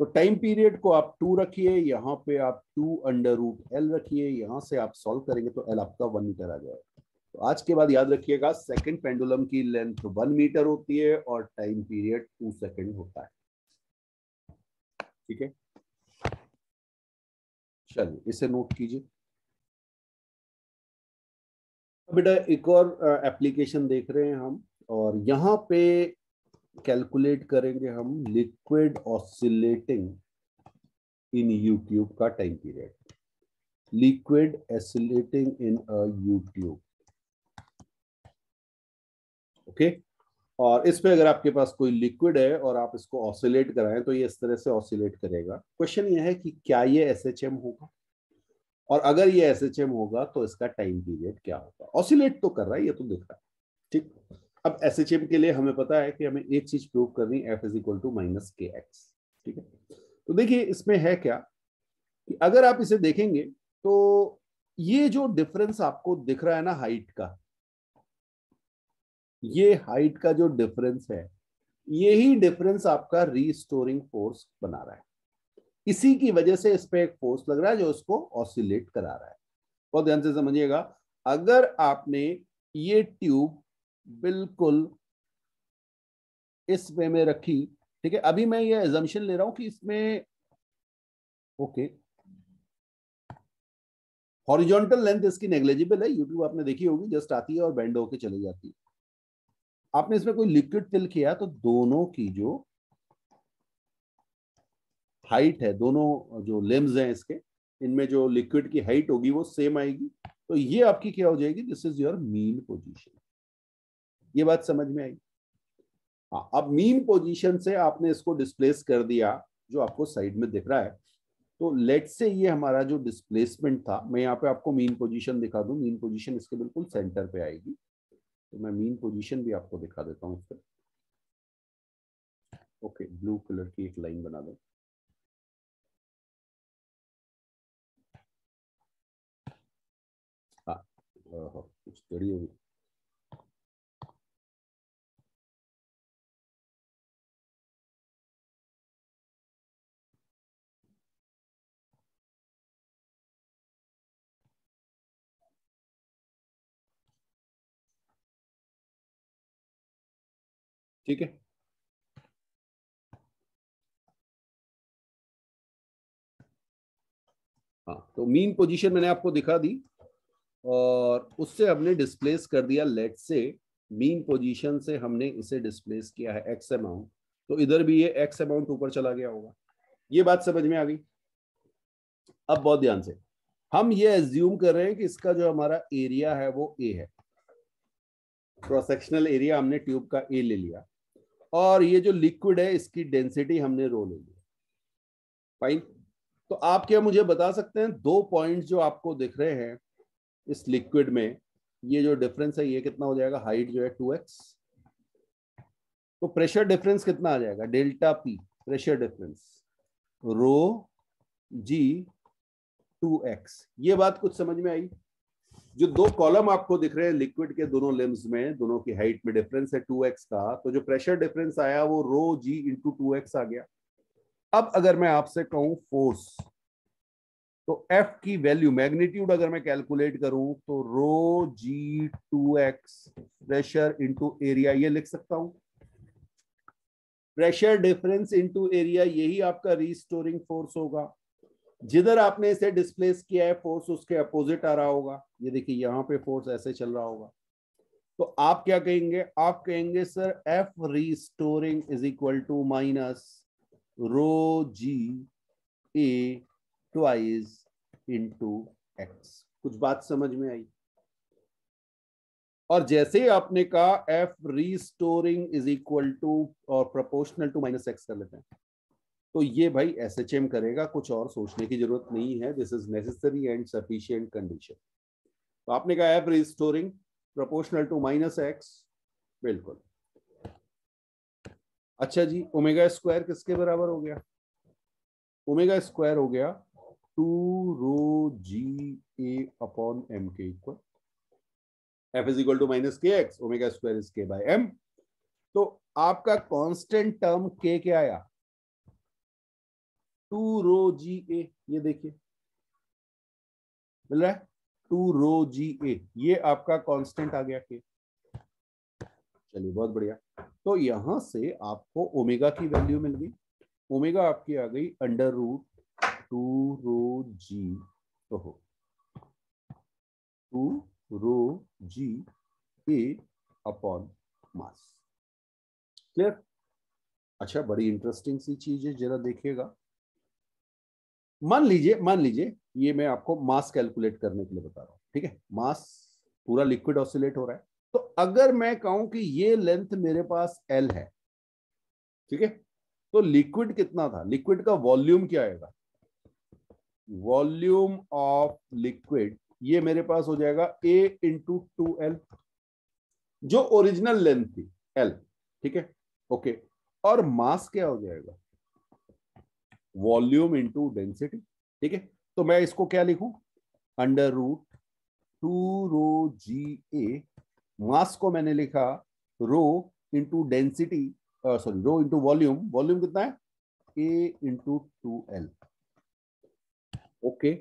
S1: तो टाइम पीरियड को आप 2 रखिए, यहां पे आप 2 अंडर रूट एल रखिए, यहां से आप सॉल्व करेंगे तो एल आपका 1 मीटर आ जाएगा। तो आज के बाद याद रखिएगा सेकंड पेंडुलम की लेंथ 1 मीटर होती है और टाइम पीरियड 2 सेकंड होता है। ठीक है, चलिए इसे नोट कीजिए। बेटा एक और एप्लीकेशन देख रहे हैं हम, और यहां पे कैलकुलेट करेंगे हम लिक्विड ऑसिलेटिंग इन यूट्यूब का time period. Liquid oscillating in a YouTube, okay. और इस पे अगर आपके पास कोई लिक्विड है और आप इसको ऑसिलेट कराएं तो ये इस तरह से ऑसिलेट करेगा। क्वेश्चन ये है कि क्या ये एसएचएम होगा, और अगर ये एसएचएम होगा तो इसका टाइम पीरियड क्या होगा। ऑसिलेट तो कर रहा है, ये तो दिख रहा है। ठीक, अब एसएचएम के लिए हमें पता है कि हमें एक चीज प्रूव करनी, F is equal to minus के एक्स। ठीक है, तो देखिए इसमें है क्या कि अगर आप इसे देखेंगे तो ये जो डिफरेंस आपको दिख रहा है ना हाइट का, ये हाइट का जो डिफरेंस है, यही डिफरेंस आपका रीस्टोरिंग फोर्स बना रहा है। इसी की वजह से इस पे एक फोर्स लग रहा है जो इसको ऑसिलेट करा रहा है। बहुत ध्यान से समझिएगा, अगर आपने ये ट्यूब बिल्कुल इस वे में रखी, ठीक है, अभी मैं ये एजम्पशन ले रहा हूं कि इसमें ओके हॉरिजॉन्टल लेंथ इसकी नेग्लिजिबल है, यूट्यूब आपने देखी होगी, जस्ट आती है और बेंड होके चली जाती है। आपने इसमें कोई लिक्विड फिल किया तो दोनों की जो हाइट है, दोनों जो लिम्स हैं इसके, इनमें जो लिक्विड की हाइट होगी वो सेम आएगी। तो ये आपकी क्या हो जाएगी, this is your mean position. ये बात समझ में आई? हाँ, अब मीन पोजीशन से आपने इसको डिस्प्लेस कर दिया जो आपको साइड में दिख रहा है। तो लेट से ये हमारा जो डिस्प्लेसमेंट था, मैं यहाँ पे आपको मीन पोजीशन दिखा दूं, मीन पोजीशन इसके बिल्कुल सेंटर पे आएगी। तो मैं मीन पोजीशन भी आपको दिखा देता हूँ उससे। ओके, ब्लू कलर की एक लाइन बना दो। हाँ, कुछ टेढ़ी होगी। ठीक है, हाँ, तो मीन पोजीशन मैंने आपको दिखा दी और उससे हमने डिस्प्लेस कर दिया, लेट से मीन पोजीशन से हमने इसे डिस्प्लेस किया है एक्स अमाउंट, तो इधर भी ये एक्स अमाउंट ऊपर चला गया होगा। ये बात समझ में आ गई? अब बहुत ध्यान से, हम ये एज्यूम कर रहे हैं कि इसका जो हमारा एरिया है वो ए है, क्रॉस सेक्शनल एरिया हमने ट्यूब का ए ले लिया, और ये जो लिक्विड है इसकी डेंसिटी हमने रो ले लिया। फाइन, तो आप क्या मुझे बता सकते हैं, 2 पॉइंट्स जो आपको दिख रहे हैं इस लिक्विड में, ये जो डिफरेंस है ये कितना हो जाएगा, हाइट जो है 2x, तो प्रेशर डिफरेंस कितना आ जाएगा, डेल्टा पी प्रेशर डिफरेंस रो जी 2x। ये बात कुछ समझ में आई? जो 2 कॉलम आपको दिख रहे हैं लिक्विड के दोनों लिम्स में, दोनों की हाइट में डिफरेंस है 2x का, तो जो प्रेशर डिफरेंस आया वो रो जी इंटू 2x आ गया। अब अगर मैं आपसे कहूं फोर्स, तो एफ की वैल्यू मैग्नीट्यूड अगर मैं कैलकुलेट करूं तो रो जी 2x प्रेशर इंटू एरिया, ये लिख सकता हूं। प्रेशर डिफरेंस इंटू एरिया, यही आपका रीस्टोरिंग फोर्स होगा। जिधर आपने इसे डिस्प्लेस किया है फोर्स उसके अपोजिट आ रहा होगा। ये देखिए यहां पे फोर्स ऐसे चल रहा होगा, तो आप क्या कहेंगे? आप कहेंगे sir F restoring is equal to minus rho g A twice into x. कुछ बात समझ में आई? और जैसे ही आपने कहा F restoring is equal to और प्रोपोर्शनल टू माइनस एक्स कर लेते हैं, तो ये भाई एसएचएम करेगा, कुछ और सोचने की जरूरत नहीं है। This is necessary and sufficient condition. तो आपने कहा F restoring proportional to minus x, बिल्कुल। अच्छा जी, ओमेगा स्क्वायर किसके बराबर हो गया? ओमेगा स्क्वायर हो गया 2 rho g A upon m के equal. F is equal to minus के x, omega square is k by m. तो आपका कांस्टेंट टर्म के क्या आया? 2 रो जी ए, ये देखिए मिल रहा है 2 रो जी ए, ये आपका कांस्टेंट आ गया के। चलिए बहुत बढ़िया। तो यहां से आपको ओमेगा की वैल्यू मिल गई। ओमेगा आपकी आ गई अंडर रूट 2 रो जी, तो हो 2 rho g A upon mass. Clear? अच्छा, बड़ी इंटरेस्टिंग सी चीज है, जरा देखिएगा। मान लीजिए ये मैं आपको मास कैलकुलेट करने के लिए बता रहा हूं, ठीक है? मास पूरा लिक्विड ऑसिलेट हो रहा है। तो अगर मैं कहूं कि ये लेंथ मेरे पास एल है, ठीक है, तो लिक्विड कितना था? लिक्विड का वॉल्यूम क्या आएगा? वॉल्यूम ऑफ लिक्विड ये मेरे पास हो जाएगा ए इंटू 2L, जो ओरिजिनल लेंथ थी L, ठीक है, ओके। और मास क्या हो जाएगा? वॉल्यूम इंटू डेंसिटी, ठीक है। तो मैं इसको क्या लिखूं? अंडर रूट 2 रो जी ए, मास को मैंने लिखा rho into density, sorry rho into volume. Volume कितना है? ए इंटू 2L, ओके।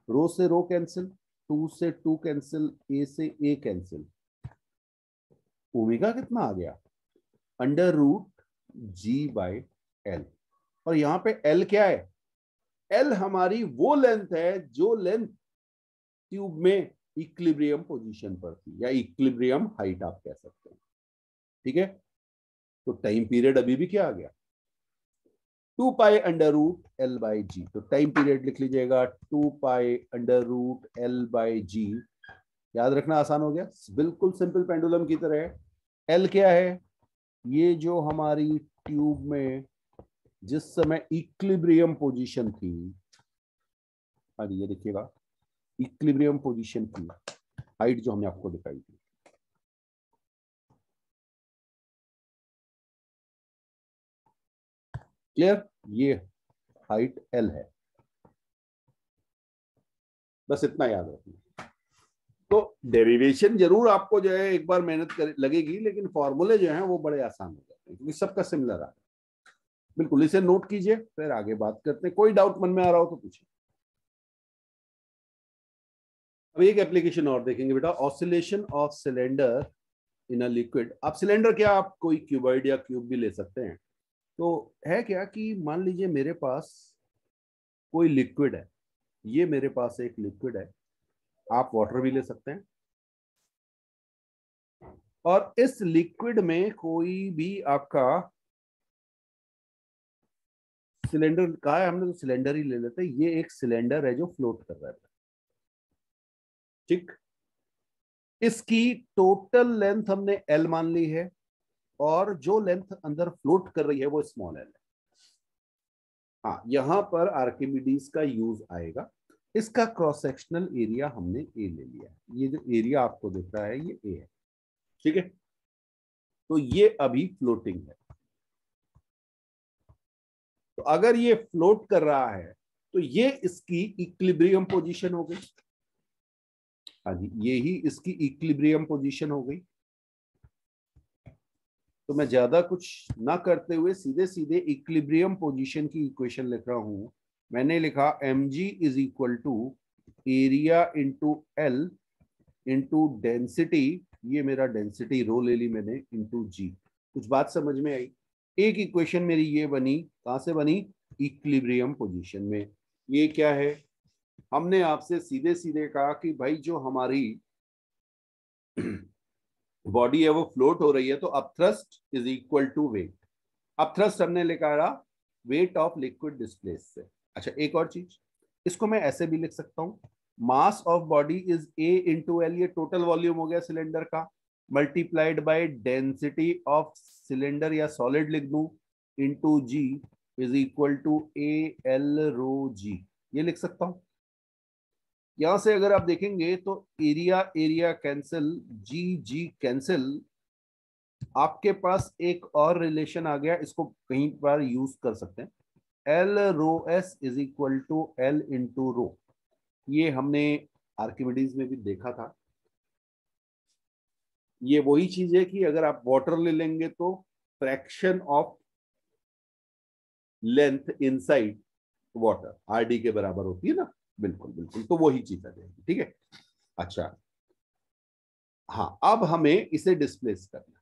S1: रो से रो कैंसिल, 2 से 2 कैंसिल, ए से ए कैंसिल। ओमेगा कितना आ गया? Under root ji by L. और यहां पे एल क्या है? एल हमारी वो लेंथ है जो लेंथ ट्यूब में इक्विलिब्रियम पोजीशन पर थी, या इक्विलिब्रियम हाइट आप कह सकते हैं, ठीक है। तो टाइम पीरियड अभी भी क्या आ गया? 2 pi under root L by G. तो टाइम पीरियड लिख लीजिएगा 2 pi under root L by G. याद रखना आसान हो गया, बिल्कुल सिंपल पेंडुलम की तरह है। एल क्या है? ये जो हमारी ट्यूब में जिस समय इक्विलिब्रियम पोजीशन थी, हाँ ये देखिएगा इक्विलिब्रियम पोजीशन की हाइट जो हमने आपको दिखाई थी, क्लियर? ये हाइट एल है, बस इतना याद रखना। तो डेरिवेशन जरूर आपको जो है एक बार मेहनत लगेगी, लेकिन फॉर्मूले जो हैं वो बड़े आसान हो जाते हैं क्योंकि सबका सिमिलर है। बिल्कुल, इसे नोट कीजिए, फिर आगे बात करते हैं। कोई डाउट मन में आ रहा हो तो पूछिए। अब एक एप्लीकेशन और देखेंगे बेटा, oscillation of cylinder in a liquid. आप सिलेंडर क्या, आप कोई क्यूबॉइड या क्यूब भी ले सकते हैं। तो है क्या कि मान लीजिए मेरे पास कोई लिक्विड है, ये मेरे पास एक लिक्विड है, आप वाटर भी ले सकते हैं। और इस लिक्विड में कोई भी आपका सिलेंडर कहा है हमने, तो सिलेंडर ही ले लेते हैं। ये एक सिलेंडर है जो फ्लोट कर रहा है, ठीक। इसकी टोटल लेंथ हमने एल मान ली है, और जो लेंथ अंदर फ्लोट कर रही है वो स्मॉल एल है। हाँ, यहां पर आर्किमिडीज का यूज आएगा। इसका क्रॉस सेक्शनल एरिया हमने ए ले लिया। ये जो एरिया आपको दिख रहा है ये ए है, ठीक है। तो ये अभी फ्लोटिंग है। तो अगर ये फ्लोट कर रहा है तो ये इसकी इक्विलिब्रियम पोजीशन हो गई। हाँ जी, ये ही इसकी इक्विलिब्रियम पोजीशन हो गई। तो मैं ज्यादा कुछ ना करते हुए सीधे सीधे इक्विलिब्रियम पोजीशन की इक्वेशन लिख रहा हूं। मैंने लिखा mg is equal to area into L into density, ये मेरा डेंसिटी रो ले ली मैंने, इंटू जी। कुछ बात समझ में आई? एक इक्वेशन मेरी ये बनी, कहां से बनी? इक्विलिब्रियम पोजीशन में। ये क्या है? हमने आपसे सीधे सीधे कहा कि भाई जो हमारी बॉडी है वो फ्लोट हो रही है, तो upthrust is equal to weight. Upthrust हमने लिखा रहा वेट ऑफ लिक्विड डिस्प्लेस से। अच्छा, एक और चीज, इसको मैं ऐसे भी लिख सकता हूं, mass of body is A into L, ये टोटल वॉल्यूम हो गया सिलेंडर का, multiplied by density of cylinder या सॉलिड लिख दूं, into G is equal to A L rho G, ये लिख सकता हूं। यहां से अगर आप देखेंगे तो एरिया एरिया कैंसिल, जी जी कैंसिल, आपके पास एक और रिलेशन आ गया, इसको कहीं पर यूज कर सकते हैं, L rho s is equal to L into rho. ये हमने आर्किमिडीज में भी देखा था। ये वही चीज है कि अगर आप वाटर ले लेंगे तो fraction of length inside water RD के बराबर होती है ना। बिल्कुल बिल्कुल, तो वही चीज आ जाएगी। ठीक है, अच्छा हाँ, अब हमें इसे डिस्प्लेस करना,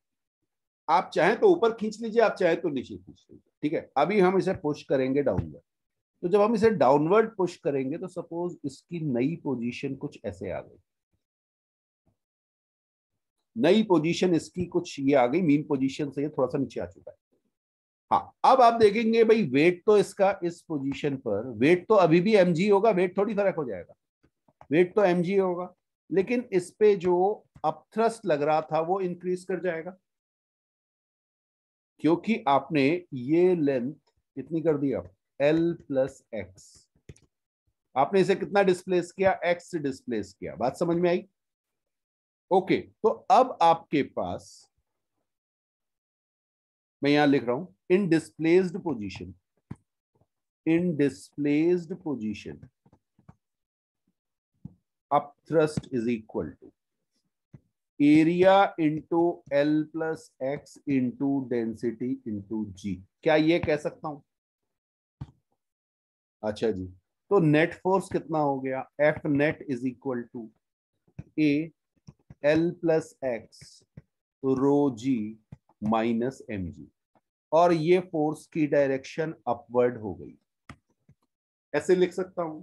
S1: आप चाहें तो ऊपर खींच लीजिए, आप चाहें तो नीचे खींच लीजिए। ठीक है, अभी हम इसे पुश करेंगे डाउनवर्ड। तो जब हम इसे डाउनवर्ड पुश करेंगे तो सपोज इसकी नई पोजीशन कुछ ऐसे आ गई, नई पोजीशन इसकी कुछ ये आ गई, मीन पोजीशन से ये थोड़ा सा नीचे आ चुका है। हाँ, अब आप देखेंगे भाई वेट तो इसका इस पोजीशन पर, वेट तो अभी भी mg होगा, वेट थोड़ी फर्क हो जाएगा, वेट तो mg होगा, लेकिन इस पे जो अपथ्रस्ट लग रहा था वो इंक्रीज कर जाएगा, क्योंकि आपने ये लेंथ कितनी कर दिया, l प्लस एक्स, आपने इसे कितना डिस्प्लेस किया, x डिस्प्लेस किया। बात समझ में आई? ओके, तो अब आपके पास, मैं यहां लिख रहा हूं in displaced position, in displaced position upthrust is equal to area into L plus X into density into G. क्या ये कह सकता हूं? अच्छा जी, तो नेट फोर्स कितना हो गया, F net is equal to A L plus x rho g minus m g, और ये फोर्स की डायरेक्शन अपवर्ड हो गई। ऐसे लिख सकता हूं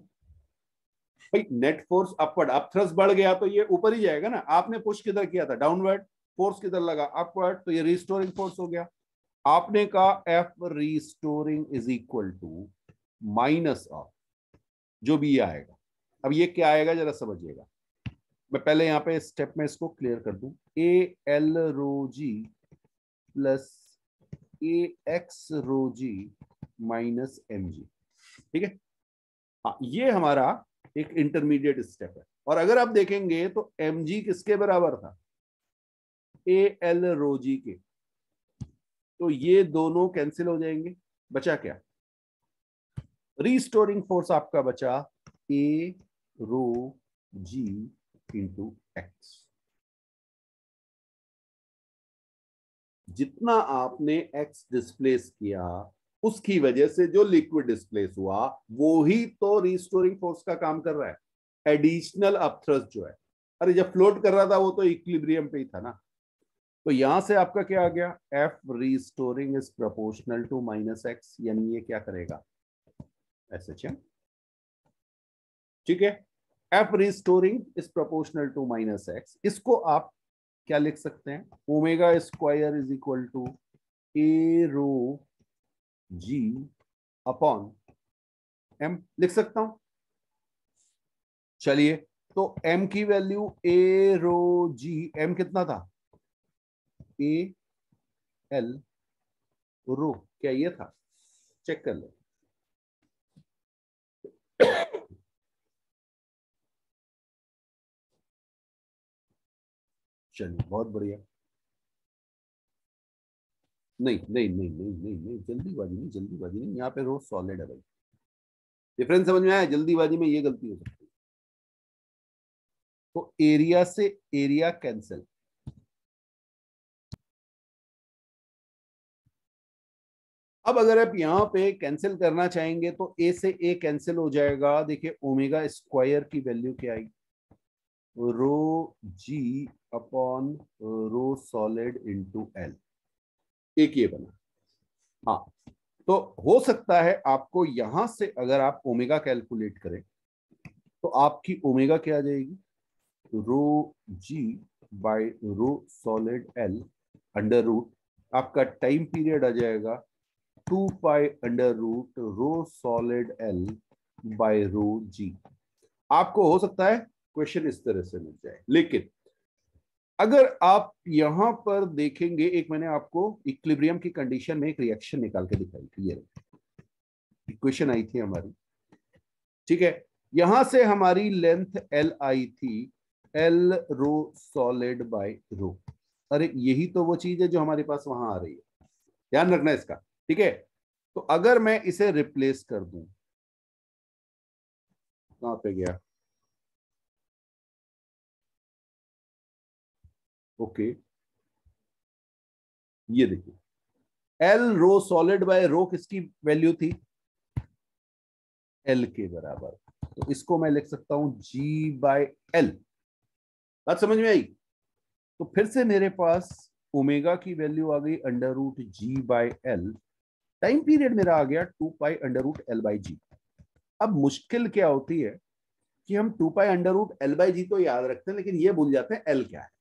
S1: भाई, नेट फोर्स अपवर्ड, अब थ्रस्ट बढ़ गया तो ये ऊपर ही जाएगा ना, आपने पुश किधर किया था, डाउनवर्ड, फोर्स किधर लगा, अपवर्ड, तो ये रिस्टोरिंग फोर्स हो गया। आपने कहा F restoring is equal to minus of जो भी ये आएगा। अब ये क्या आएगा जरा समझिएगा, मैं पहले यहां पे स्टेप में इसको क्लियर कर दूं, A L rho g plus A x rho g minus m g. ठीक है, हाँ, ये हमारा एक इंटरमीडिएट स्टेप है। और अगर आप देखेंगे तो एम जी किसके बराबर था, ए एल रो जी के, तो ये दोनों कैंसिल हो जाएंगे, बचा क्या, रीस्टोरिंग फोर्स आपका बचा ए रो जी इंटू एक्स। जितना आपने एक्स डिस्प्लेस किया उसकी वजह से जो लिक्विड डिस्प्लेस हुआ वो ही तो रीस्टोरिंग फोर्स का काम कर रहा है, एडिशनल अपथ्रस्ट जो है। अरे जब फ्लोट कर रहा था वो तो इक्विलिब्रियम पे ही था ना। तो यहां से आपका क्या आ गया, F restoring is proportional to minus x, यानी ये क्या करेगा, ऐसे चेक। ठीक है, F restoring is proportional to minus x, इसको आप क्या लिख सकते हैं, omega square is equal to A rho ji upon m लिख सकता हूं। चलिए, तो m की वैल्यू ए रो जी, m कितना था, ए एल रो, क्या ये था, चेक कर लो। चलिए, बहुत बढ़िया। नहीं नहीं नहीं नहीं नहीं नहीं, जल्दीबाजी नहीं, जल्दीबाजी नहीं, यहाँ पे रो सॉलिड है भाई। डिफरेंस समझ में आया, जल्दीबाजी में ये गलती हो सकती है। तो एरिया से एरिया कैंसिल, अब अगर आप यहाँ पे कैंसिल करना चाहेंगे तो ए से ए कैंसिल हो जाएगा। देखिए ओमेगा स्क्वायर की वैल्यू क्या आई, रो जी upon rho solid into L, एक ये बना। हाँ, तो हो सकता है आपको यहां से अगर आप ओमेगा कैलकुलेट करें तो आपकी ओमेगा क्या आ जाएगी, rho G by rho solid L under root, आपका टाइम पीरियड आ जाएगा 2 pi under root rho solid L by rho G. आपको हो सकता है क्वेश्चन इस तरह से मिल जाए, लेकिन अगर आप यहां पर देखेंगे, एक मैंने आपको इक्विलिब्रियम की कंडीशन में एक रिएक्शन निकाल के दिखाई थी, ये इक्वेशन आई थी हमारी, ठीक है। यहां से हमारी लेंथ एल आई थी, एल रो सॉलिड बाय रो। अरे यही तो वो चीज है जो हमारे पास वहां आ रही है, ध्यान रखना इसका, ठीक है। तो अगर मैं इसे रिप्लेस कर दूं, कहां पे गया, ओके, ये देखिए एल रो सॉलिड बाय रो किसकी वैल्यू थी, एल के बराबर। तो इसको मैं लिख सकता हूं जी बाय एल। बात समझ में आई। तो फिर से मेरे पास ओमेगा की वैल्यू आ गई under root ji by L, time period मेरा आ गया 2 pi under root L by G. अब मुश्किल क्या होती है कि हम 2 pi under root L by G तो याद रखते हैं, लेकिन ये भूल जाते हैं एल क्या है।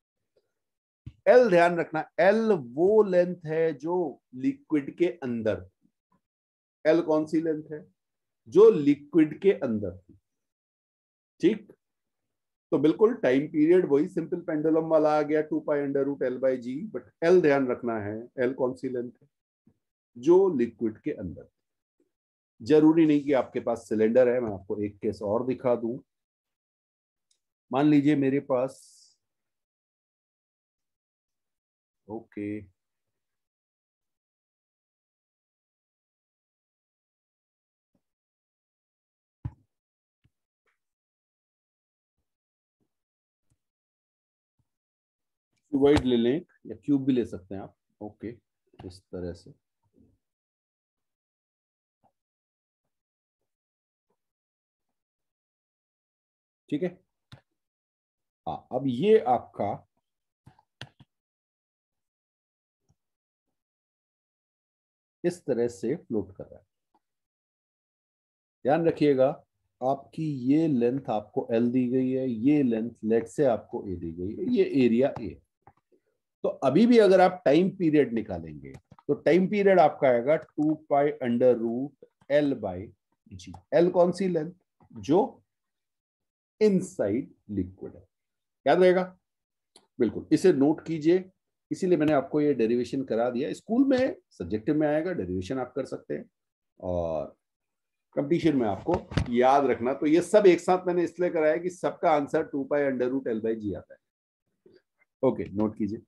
S1: एल ध्यान रखना, एल वो लेंथ है जो लिक्विड के अंदर, एल कौन सी लेंथ है, जो लिक्विड के अंदर थी, ठीक। तो बिल्कुल टाइम पीरियड वही सिंपल पेंडुलम वाला आ गया 2 pi under root L by g, but L ध्यान रखना है, एल कौन सी लेंथ है, जो लिक्विड के अंदर। जरूरी नहीं कि आपके पास सिलेंडर है, मैं आपको एक केस और दिखा दूं। मान लीजिए मेरे पास, ओके, क्यूबॉइड ले लें या क्यूब भी ले सकते हैं आप, ओके, इस तरह से। ठीक है, हाँ, अब ये आपका इस तरह से फ्लोट कर रहा है। ध्यान रखिएगा, आपकी ये लेंथ आपको एल दी गई है, ये लेंथ लेट से आपको ए दी गई है, ये एरिया ए। तो अभी भी अगर आप टाइम पीरियड निकालेंगे तो टाइम पीरियड आपका आएगा 2 pi under root L by g. L कौन सी लेंथ, जो इनसाइड लिक्विड है, याद रहेगा, बिल्कुल इसे नोट कीजिए। इसीलिए मैंने आपको ये डेरिवेशन करा दिया। स्कूल में सब्जेक्टिव में आएगा, डेरिवेशन आप कर सकते हैं, और कंपटीशन में आपको याद रखना। तो ये सब एक साथ मैंने इसलिए कराया कि सबका answer 2 pi under root L by G आता है। ओके, नोट कीजिए।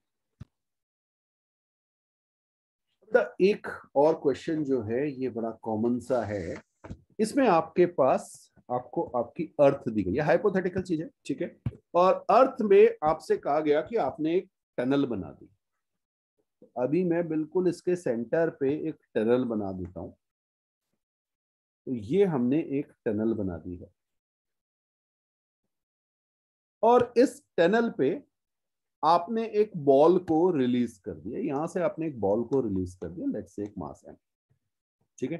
S1: एक और क्वेश्चन जो है ये बड़ा कॉमन सा है, इसमें आपके पास आपको आपकी अर्थ दी गई है, हाइपोथेटिकल चीज है, ठीक है। और अर्थ में आपसे कहा गया कि आपने एक टनल बना दी। अभी मैं बिल्कुल इसके सेंटर पे एक टनल बना देता हूं। तो ये हमने एक टनल बना दी है, और इस टनल पे आपने एक बॉल को रिलीज कर दिया, यहां से आपने एक बॉल को रिलीज कर दिया, लेट्स से एक मास है, ठीक है।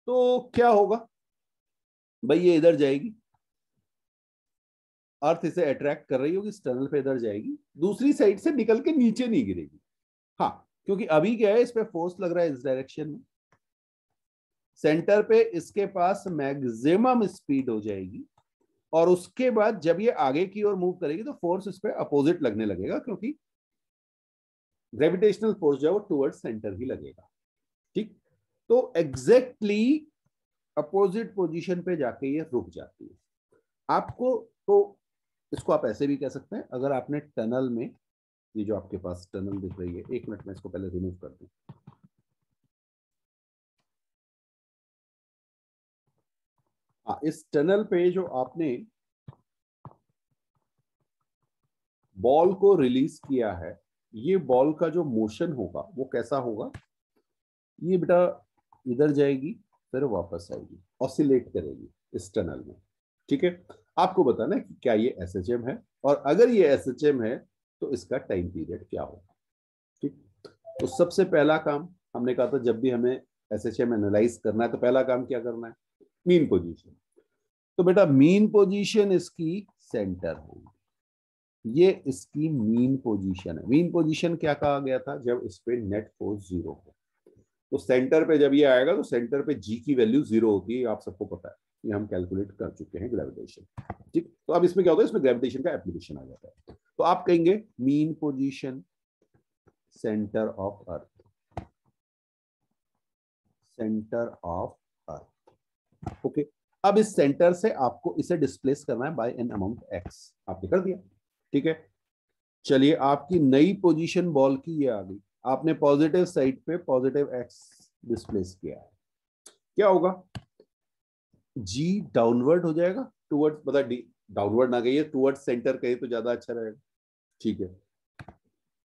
S1: तो क्या होगा भाई, ये इधर जाएगी, अर्थ इसे अट्रैक्ट कर रही होगी, इस टनल पे इधर जाएगी, दूसरी साइड से निकल के नीचे नहीं गिरेगी। हाँ, क्योंकि अभी क्या है, इस पे फोर्स लग रहा है इस डायरेक्शन में, सेंटर पे इसके पास मैक्सिमम स्पीड हो जाएगी, और उसके बाद जब ये आगे की ओर मूव करेगी तो फोर्स इस पे अपोजिट लगने लगेगा, क्योंकि ग्रेविटेशनल फोर्स जो है वो टुवर्ड्स सेंटर ही लगेगा, ठीक। तो एग्जैक्टली अपोजिट पोजीशन पे जाके ये रुक जाती है आपको। तो इसको आप ऐसे भी कह सकते हैं, अगर आपने टनल में, ये जो आपके पास टनल दिख रही है, एक मिनट में इसको पहले रिमूव कर दूं। हाँ, इस टनल पे जो आपने बॉल को रिलीज किया है, ये बॉल का जो मोशन होगा वो कैसा होगा, ये बेटा इधर जाएगी फिर वापस आएगी, ऑसिलेट करेगी इस टनल में। ठीक है, आपको बताना है कि क्या ये एसएचएम है, और अगर ये एसएचएम है तो इसका टाइम पीरियड क्या होगा। ठीक, तो सबसे पहला काम हमने कहा था, जब भी हमें एसएचएम एनालाइज करना है तो पहला काम क्या करना है, मीन पोजीशन। तो बेटा मीन पोजीशन इसकी सेंटर होगी, ये इसकी मीन पोजीशन है। मीन पोजीशन क्या कहा गया था, जब इस पे नेट फोर्स 0 हो। तो सेंटर पे जब ये आएगा तो सेंटर पे जी की वैल्यू 0 होती है, आप सबको पता है, ये हम कैलकुलेट कर चुके हैं ग्रेविटेशन। ठीक, तो अब इसमें क्या होता है, इसमें ग्रेविटेशन का एप्लीकेशन आ जाता है। तो आप कहेंगे mean position centre of earth, centre of earth. Okay, अब इस सेंटर से आपको इसे डिस्प्लेस करना है बाय एन अमाउंट एक्स, आपने कर दिया। ठीक है, चलिए आपकी नई पोजीशन बॉल की ये आ गई, आपने पॉजिटिव साइड पे पॉजिटिव एक्स डिस्प्लेस किया है, क्या होगा, जी डाउनवर्ड हो जाएगा टुवर्ड्स, मतलब डाउनवर्ड ना कहिए, टुवर्ड्स सेंटर कहिए तो ज्यादा अच्छा रहेगा। ठीक है,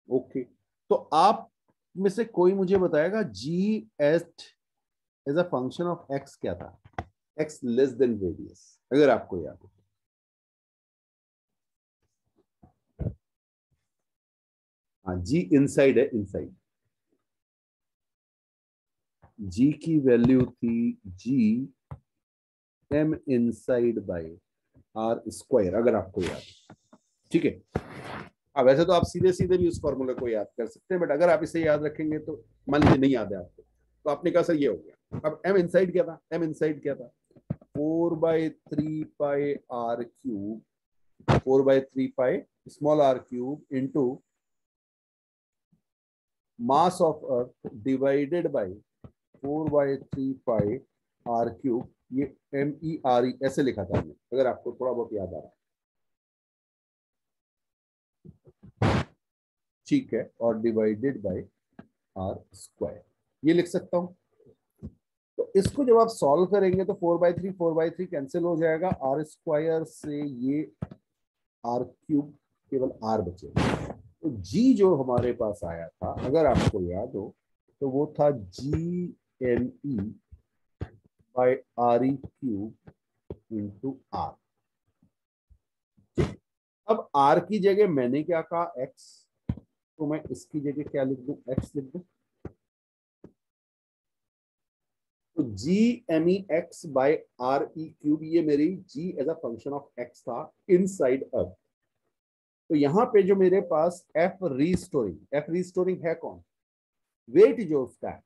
S1: ओके, तो आप में से कोई मुझे बताएगा G at as a function of X क्या था, एक्स लेस देन रेडियस, अगर आपको याद हो। हाँ, जी इनसाइड है, इनसाइड जी की वैल्यू थी G M inside by R square, अगर आपको याद है। ठीक है, अब वैसे तो आप सीधे सीधे भी उस फॉर्मूले को याद कर सकते हैं, बट अगर आप इसे याद रखेंगे तो, मान लीजिए नहीं याद है आपको, तो आपने कहा सर ये हो गया। अब एम इनसाइड क्या था, एम इनसाइड क्या था, 4/3 pi R cube, 4/3 pi small R cube into mass of Earth divided by 4/3 pi R cube, ये MERE ऐसे लिखा था हमने, अगर आपको थोड़ा बहुत याद आ रहा है। ठीक है, और डिवाइडेड बाय आर स्क्वायर, ये लिख सकता हूं। तो इसको जब आप सॉल्व करेंगे तो 4/3 कैंसिल हो जाएगा, आर स्क्वायर से ये आर क्यूब, केवल आर बचेगा। तो जी जो हमारे पास आया था, अगर आपको याद हो, तो वो था GME/RE³ इंटू आर। अब आर की जगह मैंने क्या कहा, एक्स, तो मैं इसकी जगह क्या लिख दूं, एक्स लिख दूं। तो GME/x/RE³, ये मेरी G as a function of X था इनसाइड अर्थ। तो यहां पे जो मेरे पास एफ रीस्टोरिंग है कौन, वेट जो उसका है,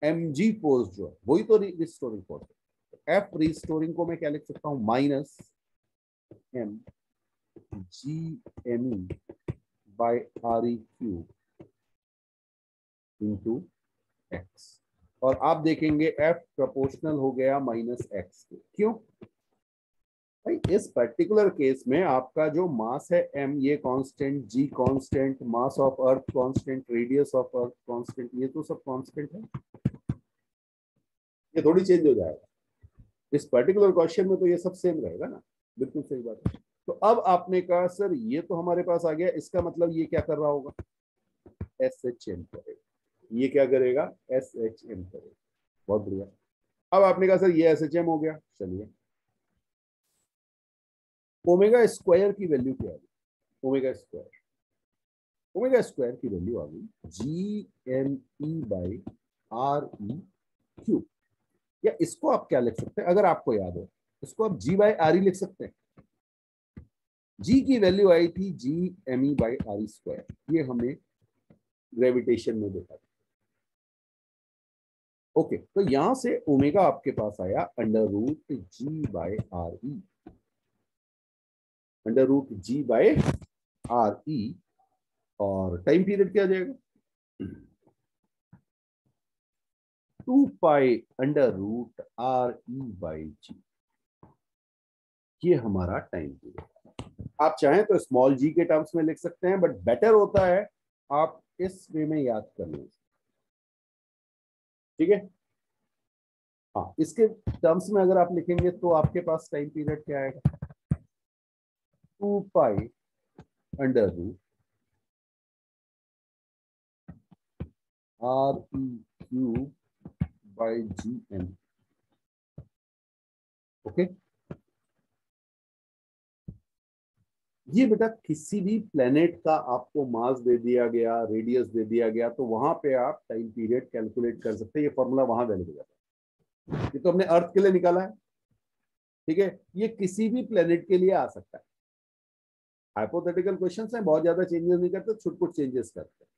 S1: mg फोर्स जो है, वही तो रीस्टोरिंग फोर्स है। एफ रीस्टोरिंग को मैं क्या लिख सकता हूं, minus M GME/RE³ into x. और आप देखेंगे एफ प्रोपोर्शनल हो गया -x के। क्यों भाई, इस पर्टिकुलर केस में आपका जो मास है m, ये constant, g constant, mass of earth constant, radius of earth constant, ये तो सब कांस्टेंट है, ये थोड़ी चेंज हो जाएगा। इस पर्टिकुलर क्वेश्चन में तो ये सब सेम रहेगा ना, बिल्कुल सही बात है। तो अब आपने कहा सर ये तो हमारे पास आ गया, इसका मतलब ये क्या कर रहा होगा, SHM करेगा, ये क्या करेगा, SHM करेगा। बहुत बढ़िया। अब आपने कहा सर ये SHM हो गया, चलिए ओमेगा स्क्वायर की वैल्यू क्या है, ओमेगा स्क्वायर की वैल्यू आ गई GME/RE³। या इसको आप क्या लिख सकते हैं, अगर आपको याद हो, इसको आप G/RE लिख सकते हैं। जी की वैल्यू आई थी GME/RE², ये हमने ग्रेविटेशन में देखा था। ओके, तो यहां से ओमेगा आपके पास आया √G/RE, √G/RE, और टाइम पीरियड क्या आ जाएगा, 2π√RE/G, ये हमारा टाइम पीरियड। आप चाहें तो स्मॉल जी के टर्म्स में लिख सकते हैं, बट बेटर होता है आप इस वे में याद कर लें। ठीक है, हाँ, इसके टर्म्स में अगर आप लिखेंगे तो आपके पास टाइम पीरियड क्या आएगा, 2π√RE³ bye G M. Okay, ये बेटा किसी भी प्लेनेट का आपको मास दे दिया गया, रेडियस दे दिया गया, तो वहां पे आप टाइम पीरियड कैलकुलेट कर सकते हैं। ये फॉर्मूला वहां वैलिड हो जाता है। ये तो हमने अर्थ के लिए निकाला है, ठीक है। ये किसी भी प्लेनेट के लिए आ सकता है। हाइपोथेटिकल क्वेश्चंस हैं, बहुत ज्यादा चेंजेस नहीं करते, छुट-पुट चेंजेस करते हैं।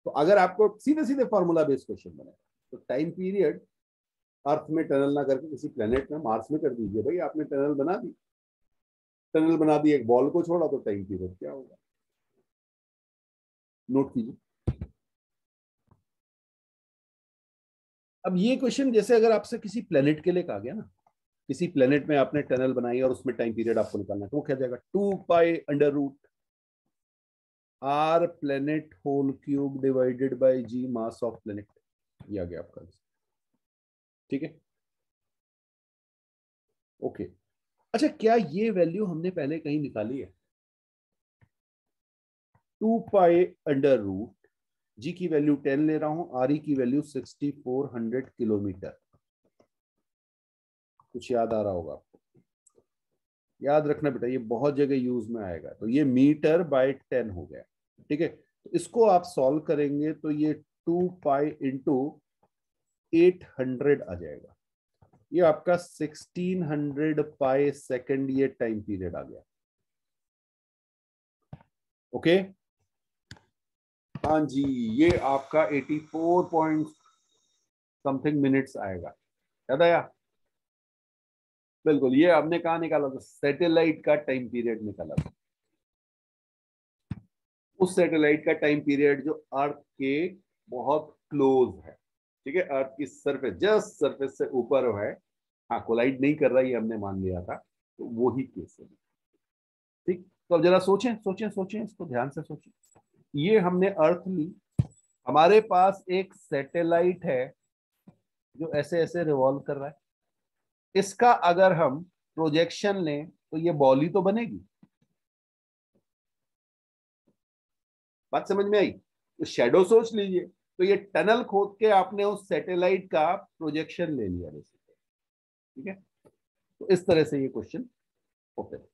S1: तो अगर आपको सीधे सीधे फॉर्मूला बेस्ड क्वेश्चन बने तो टाइम पीरियड अर्थ में टनल ना करके किसी प्लेनेट में, मार्स में कर दीजिए। भाई आपने टनल बना दी, टनल बना दी, एक बॉल को छोड़ा, तो टाइम पीरियड क्या होगा, नोट कीजिए। अब ये क्वेश्चन जैसे अगर आपसे किसी प्लेनेट के लिए कहा गया ना, किसी प्लेनेट में आपने टनल बनाई और उसमें टाइम पीरियड आपको निकालना है, तो वो क्या जाएगा, 2 pi under root R planet whole cube divided by G mass of planet. ये आ गया आपका, ठीक है। ओके, अच्छा क्या ये वैल्यू हमने पहले कहीं निकाली है? 2 पाई अंडर रूट, जी की वैल्यू 10 ले रहा हूं, आर ई की वैल्यू 6400 किलोमीटर। कुछ याद आ रहा होगा आपको? याद रखना बेटा, ये बहुत जगह यूज में आएगा। तो ये मीटर बाय 10 हो गया, ठीक है। तो इसको आप सॉल्व करेंगे तो ये 2 पाई इंटू 800 आ जाएगा। ये आपका 1600 पाई सेकेंड ये टाइम पीरियड आ गया। ओके, हाँ जी, ये आपका 84 पॉइंट समथिंग मिनट्स आएगा। याद आया? बिल्कुल, ये हमने कहा निकाला था, सैटेलाइट का टाइम पीरियड निकाला था। उस सैटेलाइट का टाइम पीरियड जो अर्थ के बहुत क्लोज है, ठीक है, अर्थ की सरफेस, जस्ट सरफेस से ऊपर है। हाँ, कोलाइड नहीं कर रहा, ये हमने मान लिया था, तो वो ही केस है, ठीक। तो अब जरा सोचें सोचें सोचें, इसको ध्यान से सोचें। ये हमने अर्थ ली, हमारे पास एक सैटेलाइट है जो ऐसे ऐसे रिवॉल्व कर रहा है। इसका अगर हम प्रोजेक्शन लें तो ये बॉल ही तो बनेगी। बात समझ में आई? तो शेडो सोच लीजिए, तो ये टनल खोद के आपने उस सैटेलाइट का प्रोजेक्शन ले लिया बेसिकली, ठीक है। तो इस तरह से ये क्वेश्चन होते हैं।